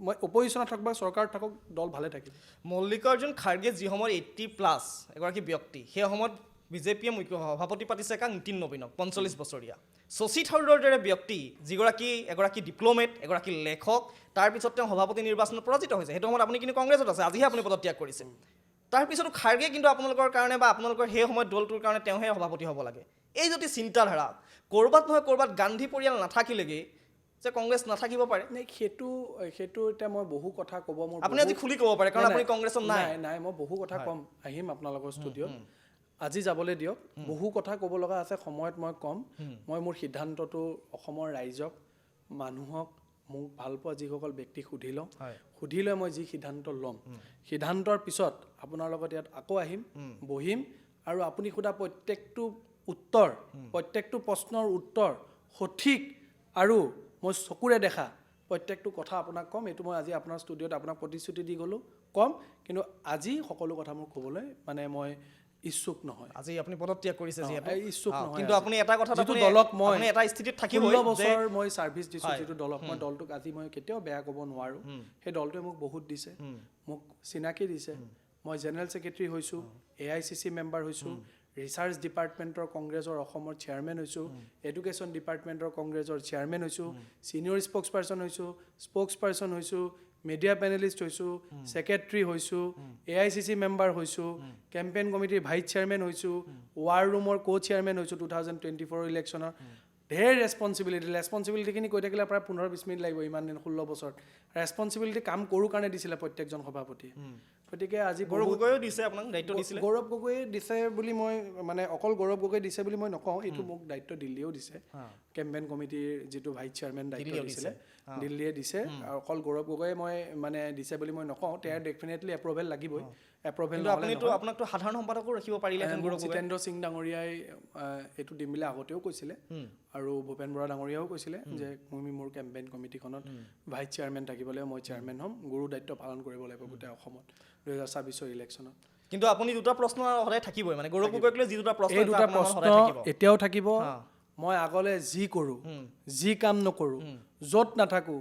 মই অপজিশ্যনত থাকক বা চৰকাৰত থাকক, দল ভালে থাকিব। মল্লিকাৰ্জুন খাৰ্গে যি সময়ত 80+ এগৰাকী ব্যক্তি, সেই সময়ত বিজেপিয়ে সভাপতি পাতিছে কাক? নীতিন নবীনক, 45 বছৰীয়া। শশী থাৰুৰৰ দৰে ব্যক্তি, এগৰাকী ডিপ্ল'মেট, এগৰাকী লেখক, তাৰপিছত তেওঁ সভাপতি নিৰ্বাচনত পৰাজিত হৈছে। সেইটো সময়ত আপুনি কিন্তু কংগ্ৰেছত আছে, আজিহে আপুনি পদত্যাগ কৰিছে। তাৰপিছতো খাৰ্গে কিন্তু আপোনালোকৰ কাৰণে বা আপোনালোকৰ সেই সময়ত দলটোৰ কাৰণে তেওঁহে সভাপতি হ'ব লাগে। এই যদি চিন্তাধাৰা, ক'ৰবাত নহয় ক'ৰবাত গান্ধী পৰিয়াল নাথাকিলেগৈ যে কংগ্ৰেছ নাথাকিব পাৰে। সেইটো এতিয়া মই বহু কথা ক'ব, মোৰ আপুনি আজি খুলি ক'ব পাৰে, কাৰণ আপুনি কংগ্ৰেছত নাই মই বহু কথা ক'ম, আহিম আপোনালোকৰ ষ্টুডিঅ'ত। আজি যাবলৈ দিয়ক, বহু কথা ক'ব লগা আছে, সময়ত মই ক'ম। মই মোৰ সিদ্ধান্তটো অসমৰ ৰাইজক, মানুহক, মোক ভাল পোৱা যিসকল ব্যক্তিক সুধি লৈ মই যি সিদ্ধান্ত ল'ম, সিদ্ধান্তৰ পিছত আপোনাৰ লগত ইয়াত আকৌ আহিম, বহিম, আৰু আপুনি সোধা প্ৰত্যেকটো প্ৰশ্নৰ উত্তৰ সঠিক আৰু মই চকুৰে দেখা প্ৰত্যেকটো কথা আপোনাক ক'ম। এইটো মই আজি আপোনাৰ ষ্টুডিঅ'ত আপোনাক প্ৰতিশ্ৰুতি দি গ'লোঁ, ক'ম। কিন্তু আজি সকলো কথা মোৰ ক'বলৈ মানে মই ইচ্ছুক নহয়। আজি আপুনি পদত্যাগ কৰিছে যিহেতু ইচ্ছুক নহয়, কিন্তু আপুনি এটা কথা, যিটো দলক মই এটা স্থিতিত থাকিব 16 বছৰ মই ছাৰ্ভিচ দিছোঁ, যিটো দলক মই দলটোক আজি মই কেতিয়াও বেয়া ক'ব নোৱাৰোঁ। সেই দলটোৱে মোক বহুত দিছে, মোক চিনাকি দিছে। মই জেনেৰেল ছেক্ৰেটাৰী হৈছোঁ, AICC মেম্বাৰ হৈছোঁ, ৰিচাৰ্চ ডিপাৰ্টমেণ্টৰ কংগ্ৰেছৰ অসমৰ চেয়াৰমেন হৈছোঁ, এডুকেশ্যন ডিপাৰ্টমেণ্টৰ কংগ্ৰেছৰ চেয়াৰমেন হৈছোঁ, ছিনিয়ৰ স্প'ক্স পাৰ্চন হৈছোঁ, মিডিয়া পেনেলিষ্ট হৈছোঁ, ছেক্ৰেটাৰী হৈছোঁ, AICC মেম্বাৰ হৈছোঁ, কেম্পেইন কমিটিৰ ভাইচ চেয়াৰমেন হৈছোঁ, ৱাৰ ৰুমৰ চেয়াৰমেন হৈছোঁ 2024 ইলেকশ্যনৰ। ঢেৰ ৰেছপঞ্চিবিলিটিখিনি কৈ থাকিলে প্ৰায় 15-20 মিনিট লাগিব। ইমান দিন 16 বছৰত ৰেছপঞ্চিবিলিটি কাম কৰোঁ কাৰণে দিছিলে প্ৰত্যেকজন সভাপতিয়ে। গতিকে আজি গৌৰৱ গগৈও দিছে, আপোনাক দায়িত্ব দিছিলে। গৌৰৱ গগৈয়ে দিছে বুলি মই মানে অকল গৌৰৱ গগৈ দিছে বুলি মই নকওঁ, এইটো মোক দায়িত্ব দিল্লীয়েও দিছে। কেম্পেইন কমিটিৰ যিটো ভাইচ চেয়াৰমেন দায়িত্ব দিছিলে, দিল্লীয়ে দিছে। আৰু অকল গৌৰৱ গগৈয়ে মই মানে দিছে বুলি মই নকওঁ, তেওঁৰ ডেফিনেটলি এপ্ৰুভেল লাগিবই। আপোনাকতো সাধাৰণ সম্পাদকো ৰাখিব পাৰিলেহেঁতেন। জিতেন্দ্ৰ সিং ডাঙৰীয়াই এইটো দিম বুলি আগতেও কৈছিলে, আৰু ভূপেন বৰা ডাঙৰীয়াও কৈছিলে যে মোৰ কেম্পেইন কমিটিখনত ভাইচ চেয়াৰমেন থাকিব লাগিব, মই চেয়াৰমেন হ'ম, গুৰু দায়িত্ব পালন কৰিব লাগিব গোটেই অসমত 2026 ইলেকশ্যনত। কিন্তু আপুনি দুটা প্ৰশ্ন সদায় থাকিবই, মানে গৌৰৱ গগৈক লৈ যি দুটা প্ৰশ্ন, এই দুটা প্ৰশ্ন এতিয়াও থাকিব। মই আগলৈ যি কৰোঁ, যি কাম নকৰোঁ, য'ত নাথাকোঁ,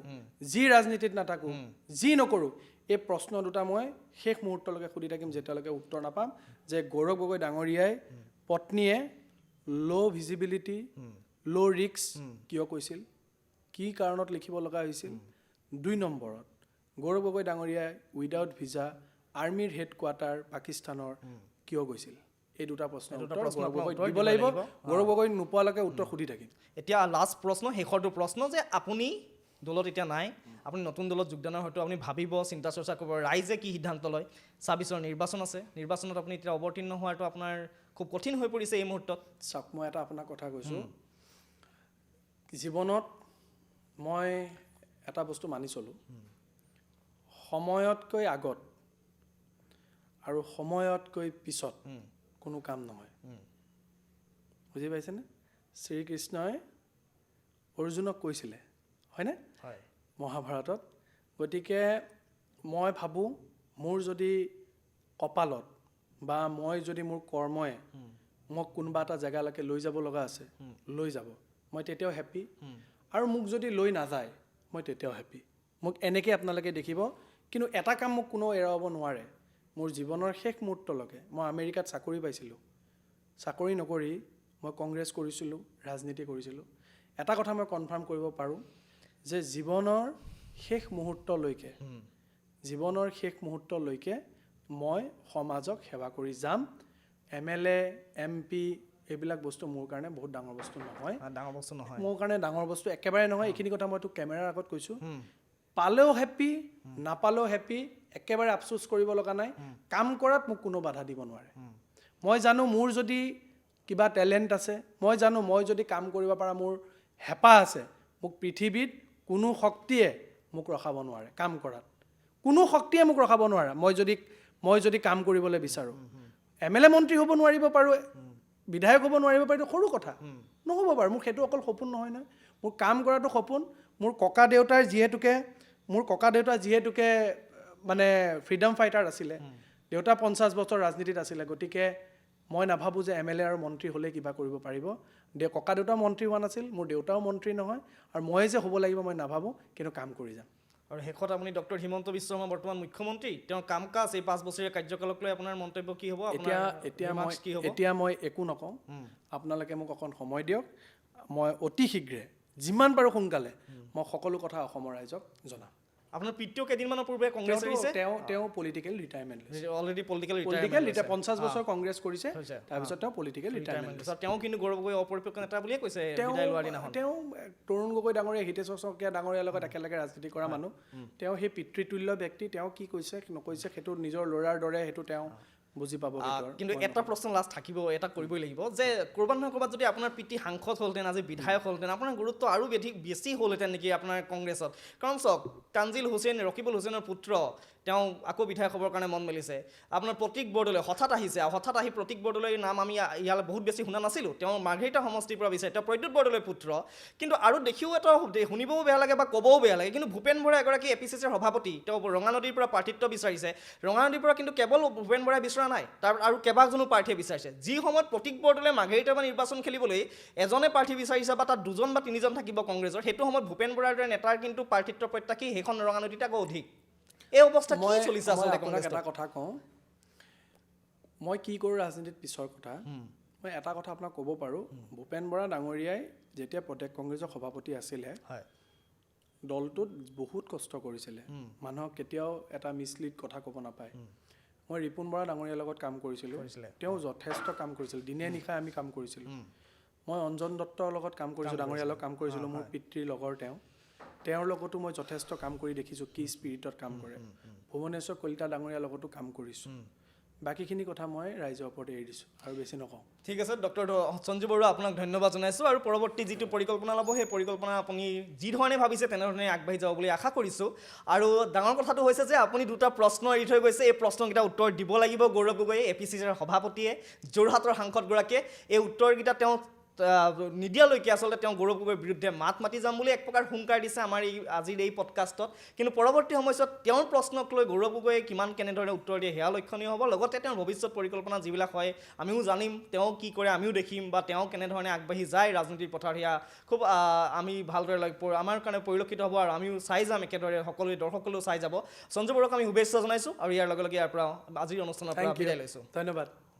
যি ৰাজনীতিত নাথাকোঁ, যি নকৰোঁ, এই প্ৰশ্ন দুটা মই শেষ মুহূৰ্তলৈকে সুধি থাকিম যেতিয়ালৈকে উত্তৰ নাপাম যে গৌৰৱ গগৈ ডাঙৰীয়াই পত্নীয়ে ল' ভিজিবিলিটি ল' ৰিস্ক কিয় কৈছিল, কি কাৰণত লিখিব লগা হৈছিল। 2 নম্বৰত গৌৰৱ গগৈ ডাঙৰীয়াই উইদাউট ভিজা আৰ্মিৰ হেডকোৱাৰ্টাৰ পাকিস্তানৰ কিয় গৈছিল। এই দুটা প্ৰশ্ন গৌৰৱ গগৈ দিব লাগিব। গৌৰৱ গগৈ নোপোৱালৈকে উত্তৰ সুধি থাকিম। এতিয়া লাষ্ট প্ৰশ্ন, শেষৰটো প্ৰশ্ন যে আপুনি দলত এতিয়া নাই, আপুনি নতুন দলত যোগদানৰ হয়তো আপুনি ভাবিব, চিন্তা চৰ্চা কৰিব, ৰাইজে কি সিদ্ধান্ত লয়। 26ৰ নিৰ্বাচন আছে, নিৰ্বাচনত আপুনি এতিয়া অৱতীৰ্ণ হোৱাটো আপোনাৰ খুব কঠিন হৈ পৰিছে এই মুহূৰ্তত। চাওক, মই এটা আপোনাক কথা কৈছোঁ, জীৱনত মই এটা বস্তু মানি চলোঁ, সময়তকৈ আগত আৰু সময়তকৈ পিছত কোনো কাম নহয়। বুজি পাইছেনে? শ্ৰীকৃষ্ণই অৰ্জুনক কৈছিলে, হয়নে, হয়, মহাভাৰতত। গতিকে মই ভাবোঁ মোৰ যদি কপালত বা মই যদি মোৰ কৰ্মই মোক কোনোবা এটা জেগালৈকে লৈ যাব লগা আছে, লৈ যাব, মই তেতিয়াও হেপ্পী। আৰু মোক যদি লৈ নাযায় মই তেতিয়াও হেপ্পী। মোক এনেকৈ আপোনালোকে দেখিব। কিন্তু এটা কাম মোক কোনেও এৰাব নোৱাৰে, মোৰ জীৱনৰ শেষ মুহূৰ্তলৈকে। মই আমেৰিকাত চাকৰি পাইছিলোঁ, চাকৰি নকৰি মই কংগ্ৰেছ কৰিছিলোঁ, ৰাজনীতি কৰিছিলোঁ। এটা কথা মই কনফাৰ্ম কৰিব পাৰোঁ যে জীৱনৰ শেষ মুহূৰ্তলৈকে মই সমাজক সেৱা কৰি যাম। MLA MP এইবিলাক বস্তু মোৰ কাৰণে বহুত ডাঙৰ বস্তু নহয়, ডাঙৰ বস্তু নহয়, মোৰ কাৰণে ডাঙৰ বস্তু একেবাৰে নহয়। এইখিনি কথা মই তোক কেমেৰাৰ আগত কৈছোঁ। পালেও হেপ্পী, নাপালেও হেপ্পী, একেবাৰে আফচোচ কৰিব লগা নাই। কাম কৰাত মোক কোনো বাধা দিব নোৱাৰে। মই জানো মোৰ যদি কিবা টেলেণ্ট আছে, মই জানো মই যদি কাম কৰিব পৰা মোৰ হেঁপাহ আছে, মোক পৃথিৱীত কোনো শক্তিয়ে মোক ৰখাব নোৱাৰে কাম কৰাত। কোনো শক্তিয়ে মোক ৰখাব নোৱাৰে মই যদি কাম কৰিবলৈ বিচাৰোঁ। MLA মন্ত্ৰী হ'ব নোৱাৰিব পাৰোঁ, বিধায়ক হ'ব নোৱাৰিব পাৰোঁ, সৰু কথা নহ'ব বাৰু। মোৰ সেইটো অকল সপোন নহয় নহয়, মোৰ কাম কৰাটো সপোন। মোৰ ককা দেউতাৰ যিহেতুকে মানে ফ্ৰীডম ফাইটাৰ আছিলে, দেউতা 50 বছৰ ৰাজনীতিত আছিলে। গতিকে মই নাভাবোঁ যে MLA আৰু মন্ত্ৰী হ'লে কিবা কৰিব পাৰিব। ককা দেউতাও মন্ত্ৰী হোৱা নাছিল, মোৰ দেউতাও মন্ত্ৰী নহয়, আৰু মই যে হ'ব লাগিব মই নাভাবোঁ, কিন্তু কাম কৰি যাম। আৰু শেষত আপুনি ডক্টৰ হিমন্ত বিশ্ব শৰ্মা বৰ্তমান মুখ্যমন্ত্ৰী, তেওঁৰ কাম কাজ এই 5 বছৰীয়া কাৰ্যকালক লৈ আপোনাৰ মন্তব্য কি হ'ব? এতিয়া মই একো নকওঁ, আপোনালোকে মোক অকণ সময় দিয়ক। মই অতি শীঘ্ৰে যিমান পাৰোঁ সোনকালে মই সকলো কথা অসমৰ ৰাইজক জনাম। আপোনাৰ পিতৃও কেইদিনমানৰ পূৰ্বে কংগ্ৰেছ এৰিছে, তেওঁ পলিটিকেল ৰিটায়াৰমেণ্ট লৈছে। অলৰেডি পলিটিকেল 50 বছৰ কংগ্ৰেছ কৰিছে, তাৰপিছত তেওঁ পলিটিকেল ৰিটায়াৰমেণ্ট লৈছে। তেওঁ কিন্তু গৌৰৱ গগৈ অপৰিপক্ক নেতা বুলিয়ে কৈছে। তেওঁ তৰুণ গগৈ ডাঙৰীয়া, হিতেশ্বৰ শইকীয়া ডাঙৰীয়াৰ লগত একেলগে ৰাজনীতি কৰা মানুহ। তেওঁ সেই পিতৃতুল্য ব্যক্তি। তেওঁ কি কৈছে নকৈছে সেইটো নিজৰ ল'ৰাৰ দৰে সেইটো তেওঁ বুজি পাব। কিন্তু এটা প্ৰশ্ন লাষ্ট থাকিব, এটা কৰিবই লাগিব যে ক'ৰবাত নহয় ক'ৰবাত যদি আপোনাৰ পিতৃ সাংসদ হ'লহেঁতেন, আজি বিধায়ক হ'লহেঁতেন, আপোনাৰ গুৰুত্ব আৰু বেছি হ'লহেঁতেন নেকি আপোনাৰ কংগ্ৰেছত? কাৰণ চাওক, তানজিল হুছেইন, ৰকিবুল হুছেইনৰ পুত্ৰ, তেওঁ আকৌ বিধায়ক হ'বৰ কাৰণে মন মেলিছে। আপোনাৰ প্ৰতীক বৰদলৈ হঠাৎ আহিছে, হঠাৎ আহি প্ৰতীক বৰদলৈৰ নাম আমি ইয়ালৈ বহুত বেছি শুনা নাছিলোঁ। তেওঁ মাৰ্ঘেৰিটা সমষ্টিৰ পৰা বিচাৰে, তেওঁ প্ৰদ্যুৎ বৰদলৈৰ পুত্ৰ। কিন্তু আৰু দেখিও এটা শুনিবও বেয়া লাগে বা ক'বও বেয়া লাগে, কিন্তু ভূপেন বৰা এগৰাকী APCCৰ সভাপতি, তেওঁ ৰঙানদীৰ পৰা প্ৰাৰ্থিত্ব বিচাৰিছে। ৰঙানদীৰ পৰা কিন্তু কেৱল ভূপেন বৰাই বিচৰা নাই, তাৰ আৰু কেইবাজনো প্ৰাৰ্থীয়ে বিচাৰিছে। যি সময়ত প্ৰতীক বৰদলৈ মাৰ্ঘেৰিটাৰ পৰা নিৰ্বাচন খেলিবলৈ এজনে প্ৰাৰ্থী বিচাৰিছে বা তাত 2জন বা 3জন থাকিব কংগ্ৰেছৰ, সেইটো সময়ত ভূপেন বৰাৰ দৰে নেতাৰ কিন্তু প্ৰাৰ্থিত্ব প্ৰত্যাশী সেইখন ৰঙানদীত আকৌ অধিক। এই অৱস্থা কি চলিছে আচলতে কংগ্ৰেছত? এটা কথা কওঁ, মই কি কৰোঁ ৰাজনীতিত পিছৰ কথা। মই এটা কথা আপোনাক ক'ব পাৰোঁ, ভূপেন বৰা ডাঙৰীয়াই যেতিয়া প্ৰদেশ কংগ্ৰেছৰ সভাপতি আছিলে, দলটোত বহুত কষ্ট কৰিছিলে। মানুহক কেতিয়াও এটা মিছলিড কথা ক'ব নাপায়। মই ৰিপুণ বৰা ডাঙৰীয়াৰ লগত কাম কৰিছিলোঁ, তেওঁ যথেষ্ট কাম কৰিছিল, দিনে নিশাই আমি কাম কৰিছিলোঁ। মই অঞ্জন দত্তৰ লগত কাম কৰিছোঁ, ডাঙৰীয়াৰ লগত কাম কৰিছিলোঁ, মোৰ পিতৃৰ লগৰ তেওঁৰ লগতো মই যথেষ্ট কাম কৰি দেখিছোঁ কি স্পিৰিটত কাম কৰে। ভুৱনেশ্বৰ কলিতা ডাঙৰীয়াৰ লগতো কাম কৰিছোঁ। বাকীখিনি কথা মই ৰাইজৰ ওপৰত এৰি দিছোঁ আৰু বেছি নকওঁ। ঠিক আছে ডক্টৰ সঞ্জীৱ বৰুৱা, আপোনাক ধন্যবাদ জনাইছোঁ। আৰু পৰৱৰ্তী যিটো পৰিকল্পনা ল'ব, সেই পৰিকল্পনা আপুনি যি ধৰণে ভাবিছে তেনেধৰণে আগবাঢ়ি যাব বুলি আশা কৰিছোঁ। আৰু ডাঙৰ কথাটো হৈছে যে আপুনি 2টা প্ৰশ্ন এৰি থৈ গৈছে, এই প্ৰশ্নকেইটা উত্তৰ দিব লাগিব গৌৰৱ গগৈয়ে, APCCৰ সভাপতিয়ে, যোৰহাটৰ সাংসদগৰাকীয়ে। এই উত্তৰকেইটা তেওঁ নিদিয়ালৈকে আচলতে তেওঁ গৌৰৱ গগৈৰ বিৰুদ্ধে মাত মাতি যাম বুলি এক প্ৰকাৰ হুংকাৰ দিছে আমাৰ এই আজিৰ এই পডকাষ্টত কিন্তু পৰৱৰ্তী সময়ছোৱাত তেওঁৰ প্ৰশ্নক লৈ গৌৰৱ গগৈয়ে কিমান কেনেধৰণে উত্তৰ দিয়ে সেয়া লক্ষণীয় হ'ব লগতে তেওঁৰ ভৱিষ্যত পৰিকল্পনা যিবিলাক হয় আমিও জানিম তেওঁ কি কৰে আমিও দেখিম বা তেওঁ কেনেধৰণে আগবাঢ়ি যায় ৰাজনীতিৰ পথাৰ সেয়া খুব আমি ভালদৰে আমাৰ কাৰণে পৰিলক্ষিত হ'ব আৰু আমিও চাই যাম একেদৰে সকলোৱে দৰ্শকসকলেও চাই যাব সঞ্জু বৰুৱাক আমি শুভেচ্ছা জনাইছোঁ আৰু ইয়াৰ লগে লগে ইয়াৰ পৰা আজিৰ অনুষ্ঠানৰ পৰা বিদায় লৈছোঁ ধন্যবাদ